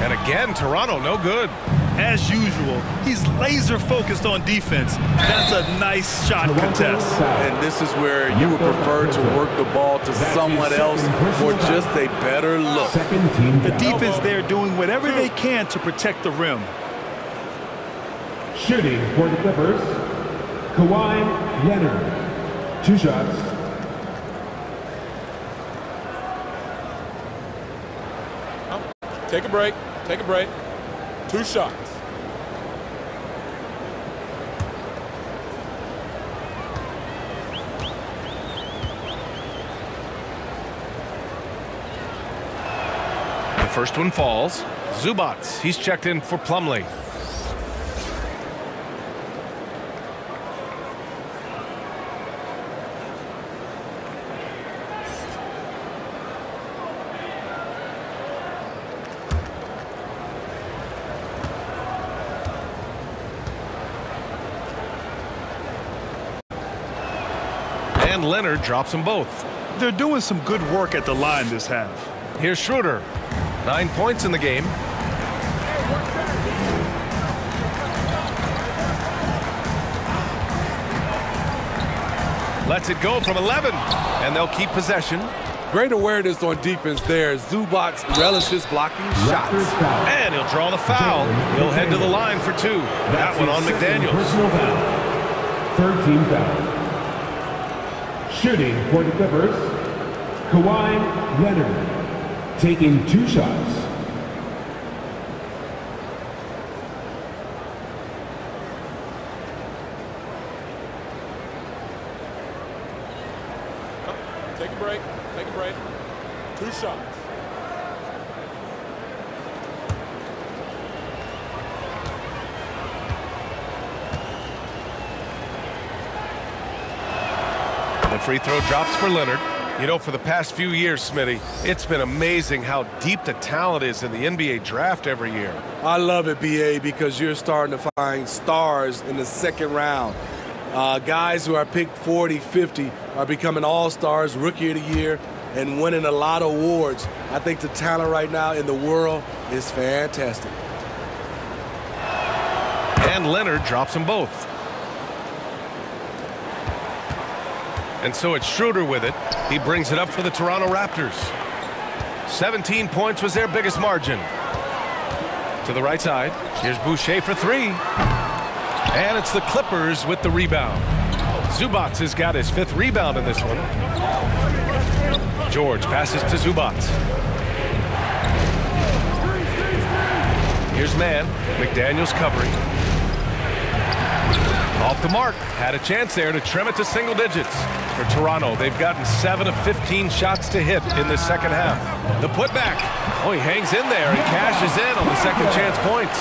And again, Toronto no good. As usual, he's laser focused on defense. That's a nice shot contest. And this is where you would prefer to work the ball to someone else for just a better look. The defense there doing whatever they can to protect the rim. Shooting for the Clippers, Kawhi Leonard. 2 shots. Take a break. Take a break. 2 shots. The first one falls. Zubats, he's checked in for Plumlee. And Leonard drops them both. They're doing some good work at the line this half. Here's Schroeder. 9 points in the game. Lets it go from 11, and they'll keep possession. Great awareness on defense there. Zubac relishes blocking shots. And he'll draw the foul. He'll head to the line for 2. That one on McDaniels. Personal foul. 13 foul. Shooting for the Clippers, Kawhi Leonard, taking 2 shots. Take a break. Take a break. 2 shots. The free throw drops for Leonard. You know, for the past few years, Smitty, it's been amazing how deep the talent is in the NBA draft every year. I love it, BA, because you're starting to find stars in the second round. Guys who are picked 40, 50 are becoming all-stars, rookie of the year, and winning a lot of awards. I think the talent right now in the world is fantastic. And Leonard drops them both. And so it's Schroeder with it. He brings it up for the Toronto Raptors. 17 points was their biggest margin. To the right side, here's Boucher for three. And it's the Clippers with the rebound. Zubac has got his 5th rebound in this one. George passes to Zubac. Here's man. McDaniels covering. Off the mark. Had a chance there to trim it to single digits. For Toronto, they've gotten 7 of 15 shots to hit in the second half. The putback. Oh, he hangs in there and cashes in on the second chance points.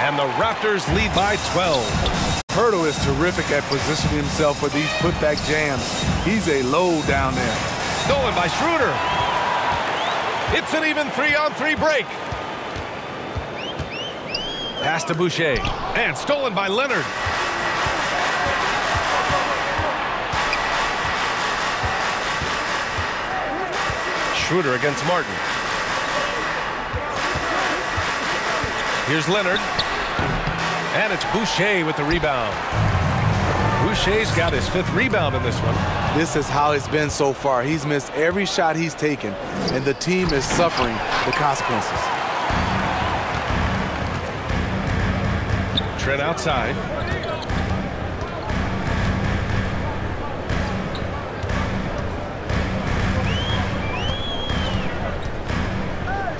And the Raptors lead by 12. Hurdle is terrific at positioning himself for these putback jams. He's a load down there. Stolen by Schroeder. It's an even 3-on-3 break. Pass to Boucher. And stolen by Leonard. Schroeder against Martin. Here's Leonard. And it's Boucher with the rebound. Boucher's got his 5th rebound in this one. This is how it's been so far. He's missed every shot he's taken, and the team is suffering the consequences. Trent outside.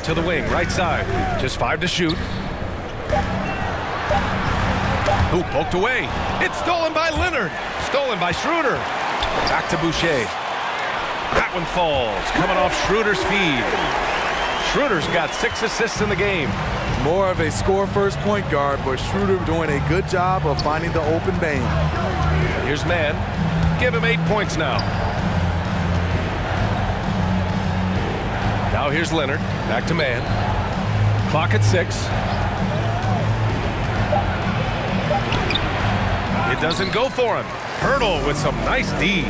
To the wing, right side. Just 5 to shoot. Hoop poked away. It's stolen by Leonard. Stolen by Schroeder. Back to Boucher. That one falls. Coming off Schroeder's feed. Schroeder's got 6 assists in the game. More of a score-first point guard, but Schroeder doing a good job of finding the open man. Here's man. Give him 8 points now. Now here's Leonard. Back to man. Clock at 6. It doesn't go for him. Hurdle with some nice D.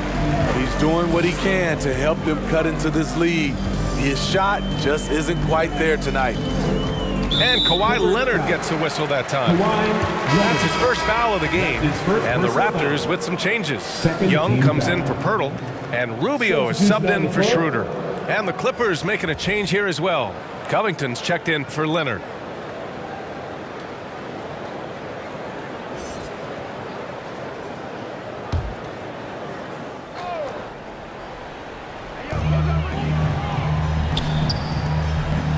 He's doing what he can to help them cut into this lead. His shot just isn't quite there tonight. And Kawhi Leonard gets a whistle that time. That's his first foul of the game. And the Raptors with some changes. Young comes in for Pirtle, and Rubio is subbed in for Schroeder. And the Clippers making a change here as well. Covington's checked in for Leonard.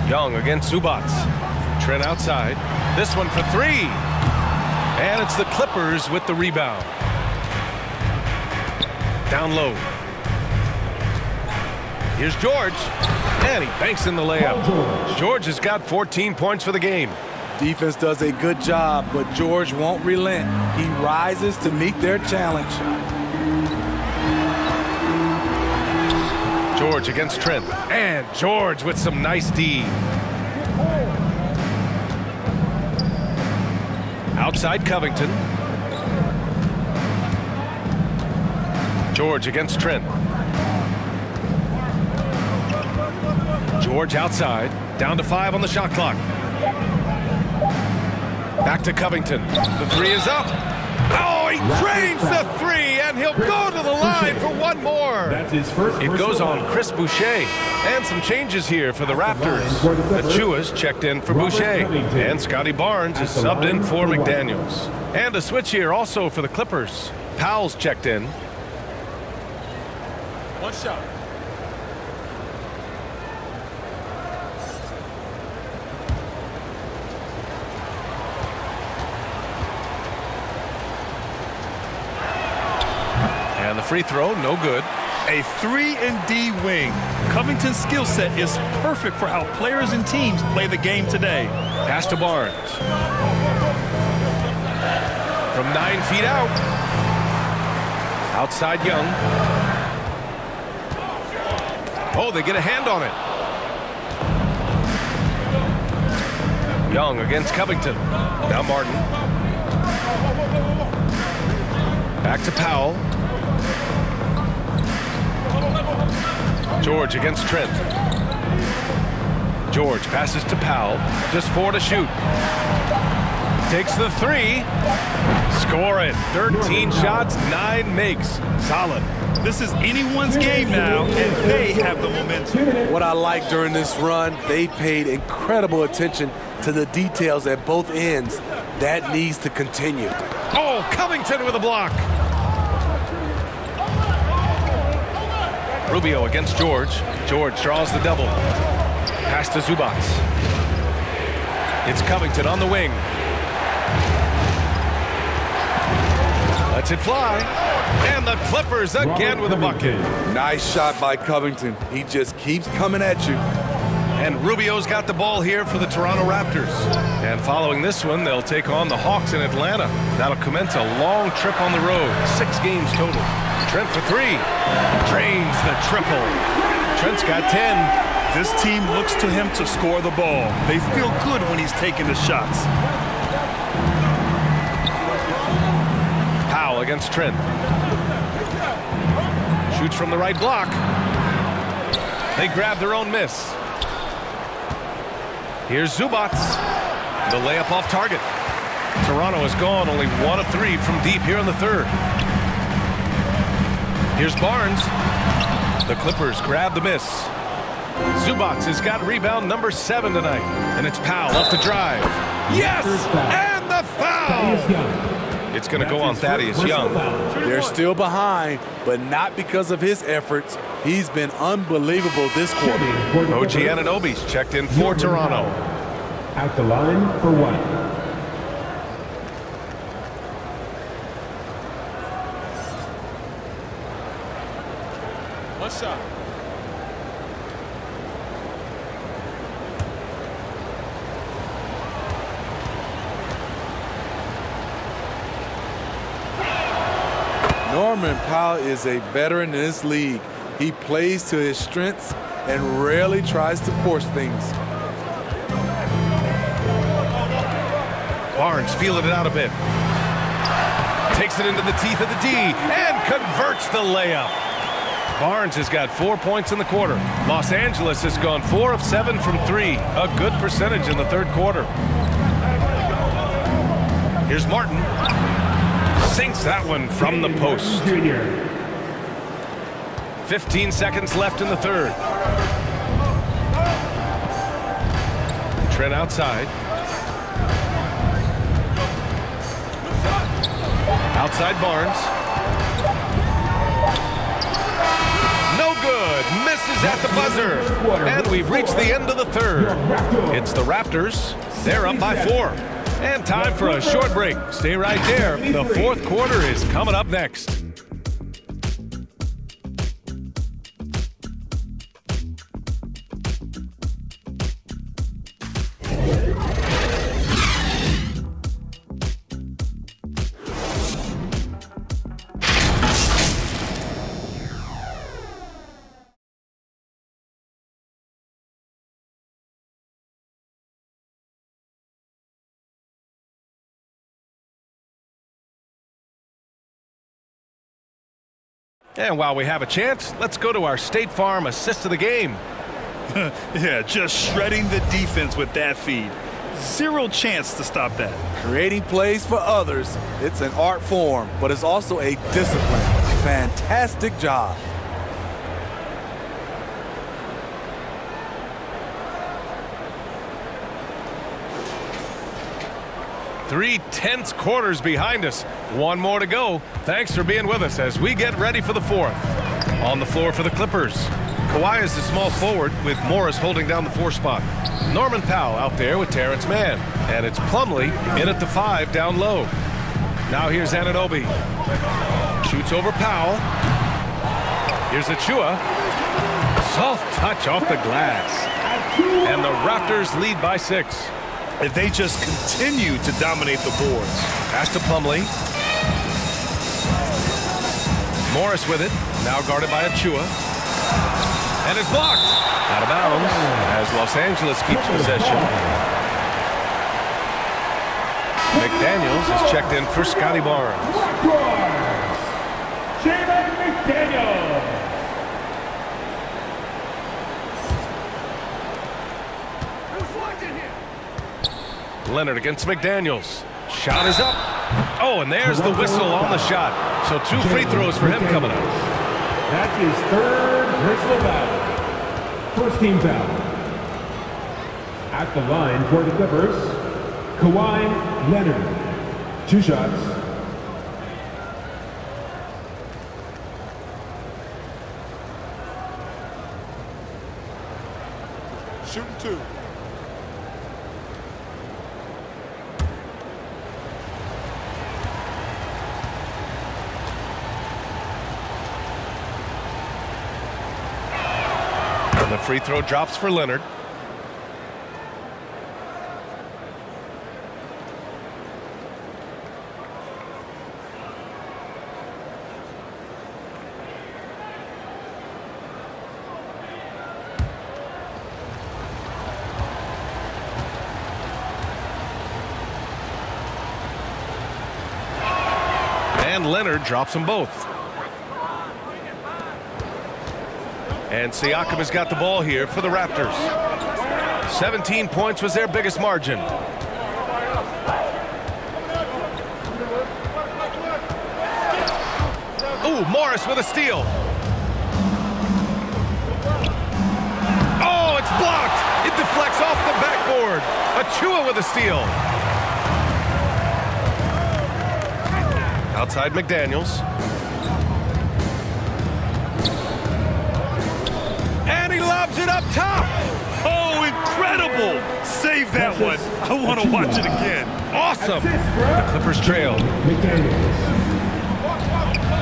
Young against Zubac. Trent outside. This one for 3. And it's the Clippers with the rebound. Down low. Here's George. And he banks in the layup. George has got 14 points for the game. Defense does a good job, but George won't relent. He rises to meet their challenge. George against Trent. And George with some nice D. Outside Covington. George against Trent. George outside. Down to 5 on the shot clock. Back to Covington. The 3 is up. Oh, he drains the 3, and he'll go to the line for one more. That's his first. It goes on Chris Boucher. And some changes here for the Raptors. Achua's checked in for Boucher. And Scotty Barnes is subbed in for McDaniels. And a switch here also for the Clippers. Powell's checked in. One shot. And the free throw, no good. A 3-and-D wing. Covington's skill set is perfect for how players and teams play the game today. Pass to Barnes. From 9 feet out. Outside Young. Oh, they get a hand on it. Young against Covington. Now Martin. Back to Powell. George against Trent. George passes to Powell. Just 4 to shoot. Takes the 3. Score it. 13 shots, 9 makes. Solid. This is anyone's game now, and they have the momentum. What I like during this run, they paid incredible attention to the details at both ends. That needs to continue. Oh, Covington with a block. Rubio against George. George draws the double. Pass to Zubac. It's Covington on the wing. Lets it fly. And the Clippers again with a bucket. Nice shot by Covington. He just keeps coming at you. And Rubio's got the ball here for the Toronto Raptors. And following this one, they'll take on the Hawks in Atlanta. That'll commence a long trip on the road. 6 games total. Trent for 3. Drains the triple. Trent's got 10. This team looks to him to score the ball. They feel good when he's taking the shots. Powell against Trent. Shoots from the right block. They grab their own miss. Here's Zubac. The layup off target. Toronto has gone only 1 of 3 from deep here in the third. Here's Barnes. The Clippers grab the miss. Zubac has got rebound number 7 tonight. And it's Powell up to drive. Yes! And the foul! It's going to go on Thaddeus Young. They're still behind, but not because of his efforts. He's been unbelievable this quarter. OG Anunoby's checked in for Toronto. At the line for 1. One shot. Norman Powell is a veteran in this league. He plays to his strengths and rarely tries to force things. Barnes feeling it out a bit. Takes it into the teeth of the D and converts the layup. Barnes has got 4 points in the quarter. Los Angeles has gone 4 of 7 from 3. A good percentage in the third quarter. Here's Martin. Sinks that one from the post. 15 seconds left in the third. Trent outside. Outside Barnes. No good. Misses at the buzzer. And we've reached the end of the third. It's the Raptors. They're up by 4. And time for a short break. Stay right there. The fourth quarter is coming up next. And while we have a chance, let's go to our State Farm assist of the game. Yeah, just shredding the defense with that feed. Zero chance to stop that. Creating plays for others, it's an art form, but it's also a discipline. Fantastic job. Three tense quarters behind us. One more to go. Thanks for being with us as we get ready for the fourth. On the floor for the Clippers, Kawhi is the small forward with Morris holding down the 4 spot. Norman Powell out there with Terrence Mann. And it's Plumlee in at the 5 down low. Now here's Anunoby. Shoots over Powell. Here's Achua. Soft touch off the glass. And the Raptors lead by 6. If they just continue to dominate the boards. Pass to Plumlee. Morris with it. Now guarded by Achua. And it's blocked. Out of bounds as Los Angeles keeps possession. McDaniels is checked in for Scotty Barnes. Leonard against McDaniels. Shot is up. Oh, and there's the whistle on the shot. So 2 free throws for him coming up. That's his 3rd personal foul. First team foul. At the line for the Clippers, Kawhi Leonard. 2 shots. Shooting 2. And the free throw drops for Leonard. And Leonard drops them both. And Siakam has got the ball here for the Raptors. 17 points was their biggest margin. Ooh, Morris with a steal. Oh, it's blocked. It deflects off the backboard. Achua with a steal. Outside McDaniels. And he lobs it up top. Oh, incredible. Save that one. I want to watch it again. Awesome. The Clippers trail.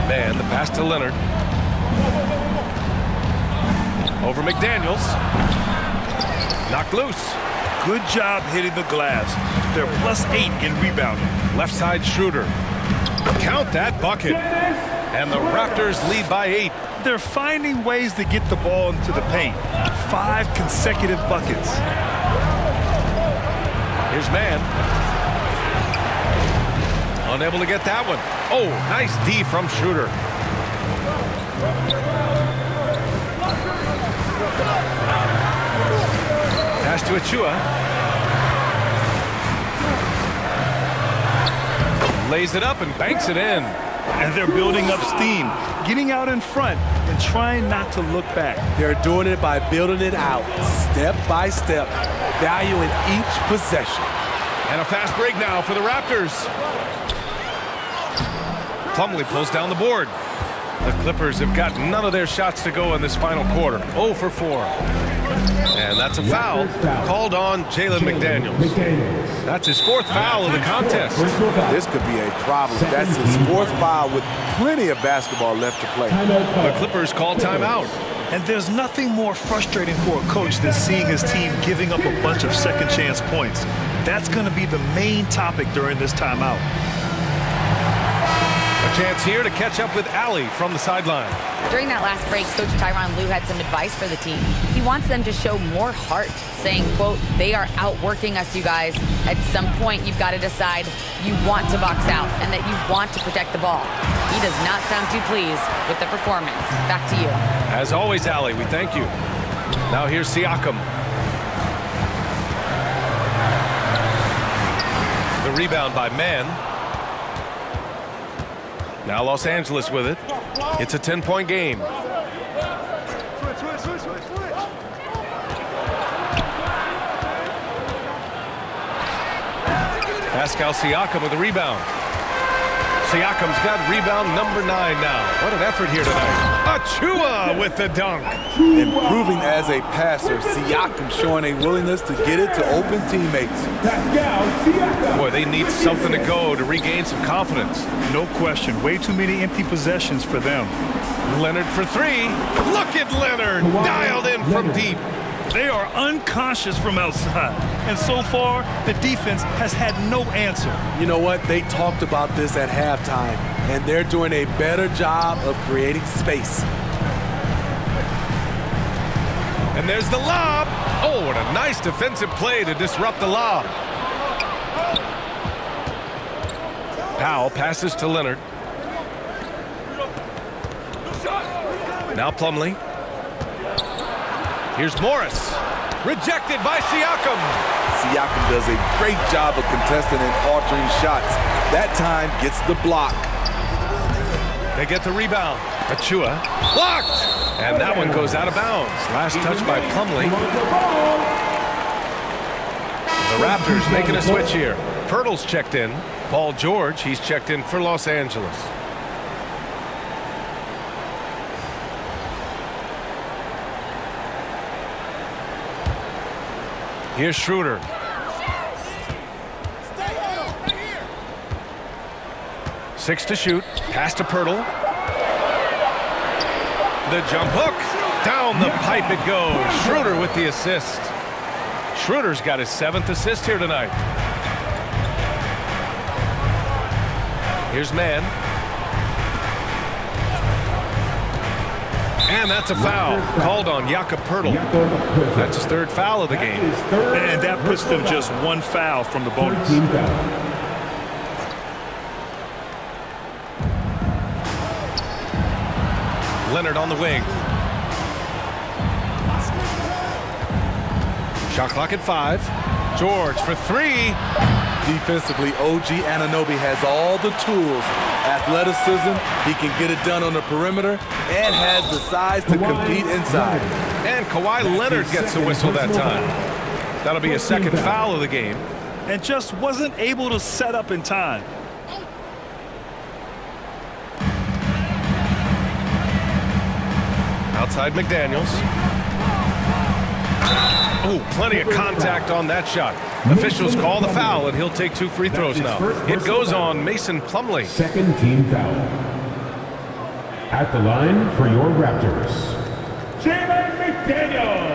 Man, the pass to Leonard. Over McDaniels. Knocked loose. Good job hitting the glass. They're +8 in rebounding. Left side Schroeder. Count that bucket. And the Raptors lead by 8. They're finding ways to get the ball into the paint. 5 consecutive buckets. Here's Man. Unable to get that one. Oh, nice D from Schroeder. Pass to Achua. Lays it up and banks it in. And they're building up steam, getting out in front and trying not to look back. They're doing it by building it out, step by step, valuing each possession. And a fast break now for the Raptors. Plumlee pulls down the board. The Clippers have got none of their shots to go in this final quarter. 0 for 4. And that's a foul called on Jalen McDaniels. That's his 4th foul of the contest. This could be a problem. That's his 4th foul with plenty of basketball left to play. The Clippers call timeout. And there's nothing more frustrating for a coach than seeing his team giving up a bunch of second chance points. That's going to be the main topic during this timeout. A chance here to catch up with Allie from the sideline. During that last break, Coach Tyronn Lue had some advice for the team. He wants them to show more heart, saying, quote, they are outworking us, you guys. At some point, you've got to decide you want to box out and that you want to protect the ball. He does not sound too pleased with the performance. Back to you. As always, Allie, we thank you. Now here's Siakam. The rebound by Man. Now Los Angeles with it. It's a 10-point game. Pascal Siakam with a rebound. Siakam's got rebound number 9 now. What an effort here tonight. Achua with the dunk. Improving as a passer, Siakam showing a willingness to get it to open teammates. Boy, they need something to go to regain some confidence. No question. Way too many empty possessions for them. Leonard for 3. Look at Leonard. Dialed in from deep. They are unconscious from outside. And so far, the defense has had no answer. You know what? They talked about this at halftime, and they're doing a better job of creating space. And there's the lob. Oh, what a nice defensive play to disrupt the lob. Powell passes to Leonard. Now Plumlee. Here's Morris. Rejected by Siakam. Siakam does a great job of contesting and altering shots. That time gets the block. They get the rebound. Achua blocked. And that one goes out of bounds. Last touch by Plumlee. The Raptors making a switch here. Pirtle's checked in. Paul George, he's checked in for Los Angeles. Here's Schroeder. Six to shoot. Pass to Pirtle. The jump hook. Down the pipe it goes. Schroeder with the assist. Schroeder's got his 7th assist here tonight. Here's Mann. And that's a foul called on Jakob Pirtle. That's his 3rd foul of the game. And that puts them just 1 foul from the bonus. Leonard on the wing. Shot clock at 5. George for 3. Defensively, OG Anunoby has all the tools. Athleticism, he can get it done on the perimeter, and has the size to compete inside. And Kawhi Leonard gets the whistle that time. That'll be a 2nd foul of the game. And just wasn't able to set up in time. Outside McDaniels. Oh, plenty of contact on that shot. Officials call the foul, and he'll take 2 free throws now. It goes on Mason Plumlee. 2nd team foul. At the line for your Raptors, Jalen McDaniels.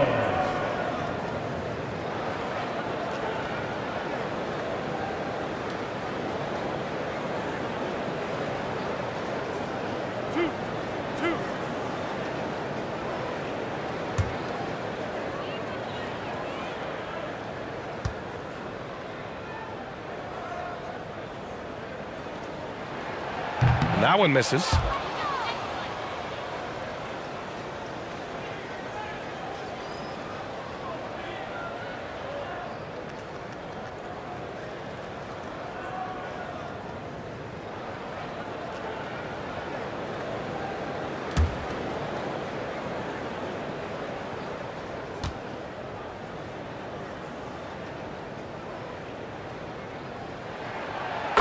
That one misses.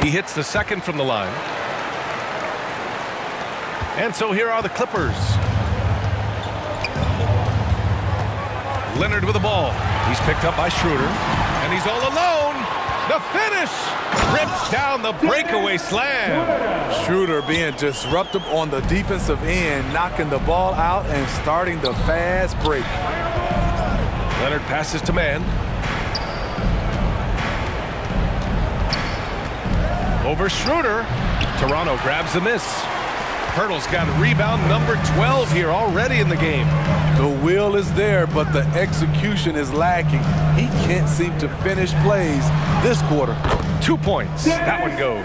He hits the 2nd from the line. And so here are the Clippers. Leonard with the ball. He's picked up by Schroeder. And he's all alone. The finish. Rips down the breakaway slam. Schroeder being disruptive on the defensive end, knocking the ball out and starting the fast break. Leonard passes to Mann. Over Schroeder. Toronto grabs the miss. Pirtle's got rebound number 12 here already in the game. The will is there, but the execution is lacking. He can't seem to finish plays this quarter. 2 points. That one goes.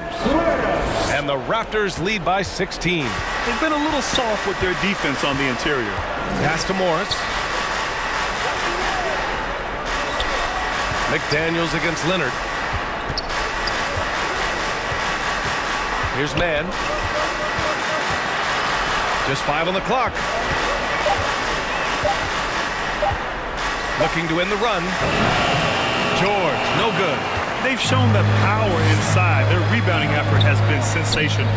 And the Raptors lead by 16. They've been a little soft with their defense on the interior. Pass to Morris. McDaniels against Leonard. Here's Mann. Just 5 on the clock. Looking to end the run. George, no good. They've shown the power inside. Their rebounding effort has been sensational.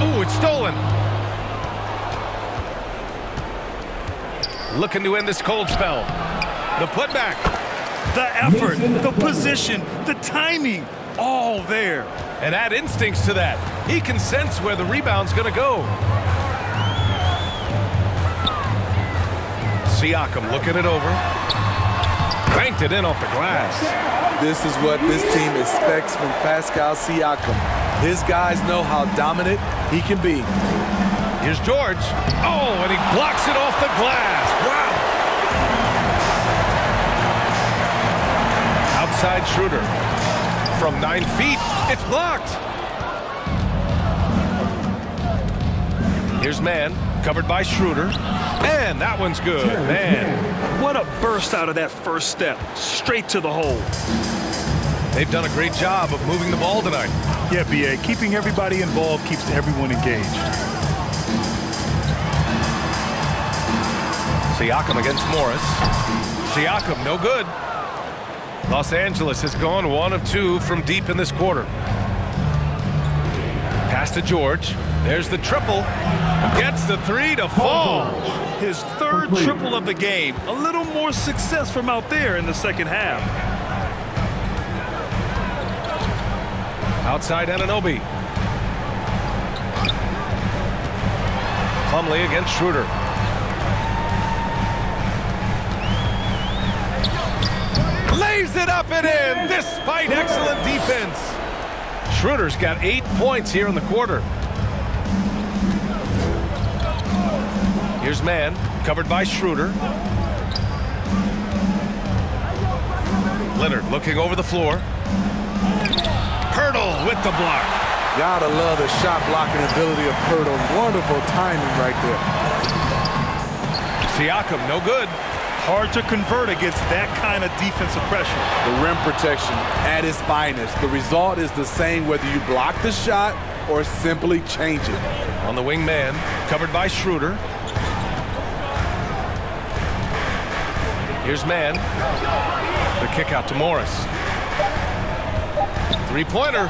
Oh, it's stolen. Looking to end this cold spell. The putback. The effort, the position, the timing, all there. And add instincts to that. He can sense where the rebound's going to go. Siakam looking it over. Banked it in off the glass. This is what this team expects from Pascal Siakam. His guys know how dominant he can be. Here's George. Oh, and he blocks it off the glass. Wow. Outside Schroeder. From 9 feet, it's blocked. Here's Mann, covered by Schroeder. And that one's good. Man, what a burst out of that first step. Straight to the hole. They've done a great job of moving the ball tonight. Yeah, B.A. Keeping everybody involved keeps everyone engaged. Siakam against Morris. Siakam, no good. Los Angeles has gone 1 of 2 from deep in this quarter. Pass to George. There's the triple. Gets the 3 to fall. His third triple of the game. A little more success from out there in the second half. Outside Anunoby. Plumlee against Schroeder. Lays it up and in despite excellent defense. Schroeder's got 8 points here in the quarter. Here's Mann, covered by Schroeder. Leonard looking over the floor. Pirtle with the block. Gotta love the shot blocking ability of Pirtle. Wonderful timing right there. Siakam, no good. Hard to convert against that kind of defensive pressure. The rim protection at its finest. The result is the same whether you block the shot or simply change it. On the wing man, covered by Schroeder. Here's Mann. The kick out to Morris. Three-pointer.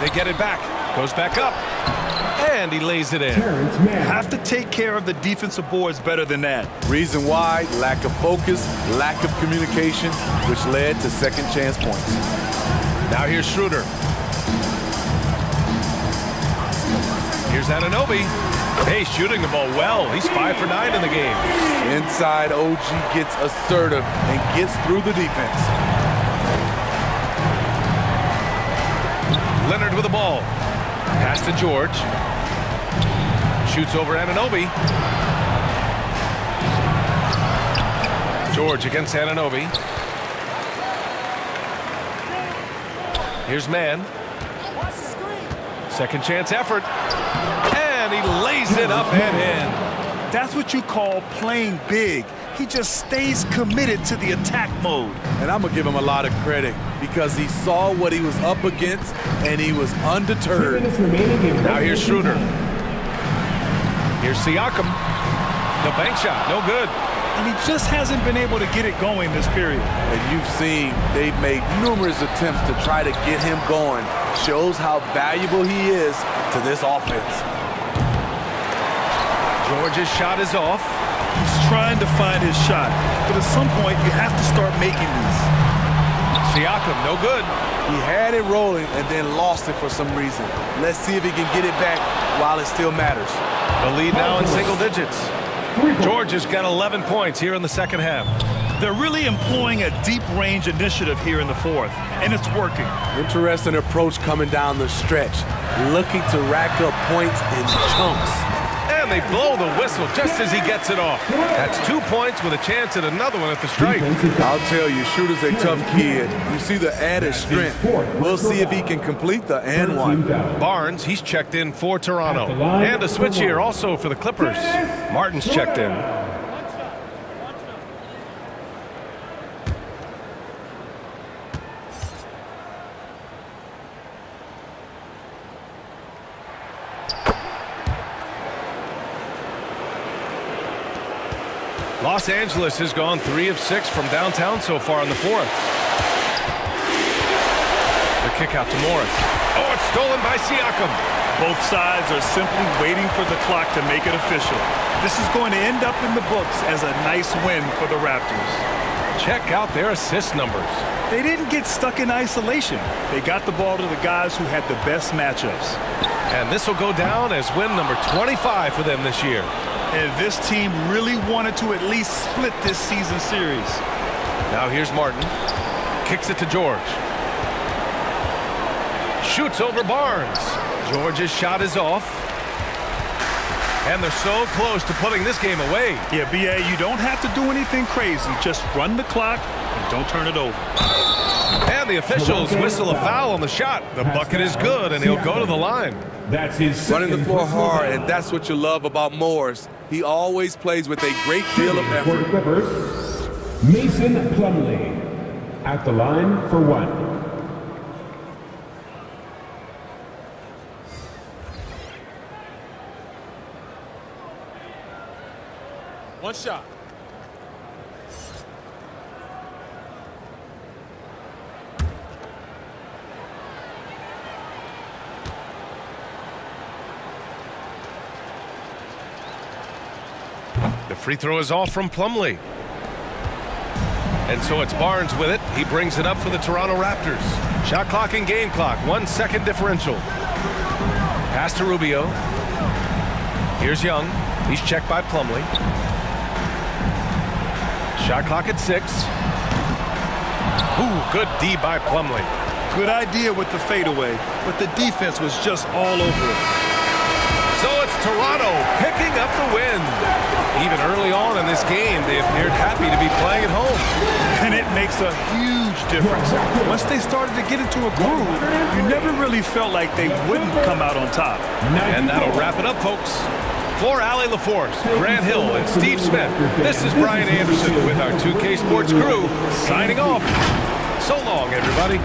They get it back. Goes back up. And he lays it in. Have to take care of the defensive boards better than that. Reason why, lack of focus, lack of communication, which led to second chance points. Now here's Schroeder. Here's Anunoby. Hey, shooting the ball well. He's 5 for 9 in the game. Inside, OG gets assertive and gets through the defense. Leonard with the ball. Pass to George. Shoots over Anunoby. George against Anunoby. Here's Mann. Second chance effort. And he lays it up and in. That's what you call playing big. He just stays committed to the attack mode. And I'm going to give him a lot of credit because he saw what he was up against and he was undeterred. Now here's Schroeder. Here's Siakam. The bank shot, no good. And he just hasn't been able to get it going this period. And you've seen they've made numerous attempts to try to get him going. Shows how valuable he is to this offense. George's shot is off. He's trying to find his shot, but at some point you have to start making these. Siakam, no good. He had it rolling and then lost it for some reason. Let's see if he can get it back while it still matters. The lead now in single digits. George has got 11 points here in the second half. They're really employing a deep range initiative here in the fourth, and it's working. Interesting approach coming down the stretch, looking to rack up points in chunks. And they blow the whistle just as he gets it off. That's 2 points with a chance at another one at the stripe. I'll tell you, Schroeder's a tough kid. You see the added strength. We'll see if he can complete the and one. Barnes, he's checked in for Toronto. And a switch here also for the Clippers. Martin's checked in. Los Angeles has gone 3 of 6 from downtown so far in the fourth. The kick out to Morris. Oh, it's stolen by Siakam. Both sides are simply waiting for the clock to make it official. This is going to end up in the books as a nice win for the Raptors. Check out their assist numbers. They didn't get stuck in isolation. They got the ball to the guys who had the best matchups. And this will go down as win number 25 for them this year. And this team really wanted to at least split this season series. Now here's Martin. Kicks it to George. Shoots over Barnes. George's shot is off. And they're so close to putting this game away. Yeah, B.A., you don't have to do anything crazy. Just run the clock and don't turn it over. And the officials whistle a foul on the shot. The bucket is good, and he'll go to the line. That's his running the floor hard, and that's what you love about Morris. He always plays with a great deal of effort. For the Clippers, Mason Plumlee at the line for one. One shot. The free throw is off from Plumlee. And so it's Barnes with it. He brings it up for the Toronto Raptors. Shot clock and game clock, 1 second differential. Pass to Rubio. Here's Young. He's checked by Plumlee. Shot clock at 6. Ooh, good D by Plumlee. Good idea with the fadeaway, but the defense was just all over it. So it's Toronto picking up the win. Even early on in this game, they appeared happy to be playing at home. And it makes a huge difference. Once they started to get into a groove, you never really felt like they wouldn't come out on top. And that'll wrap it up, folks. For Allie LaForce, Grant Hill, and Steve Smith, this is Brian Anderson with our 2K Sports crew signing off. So long, everybody.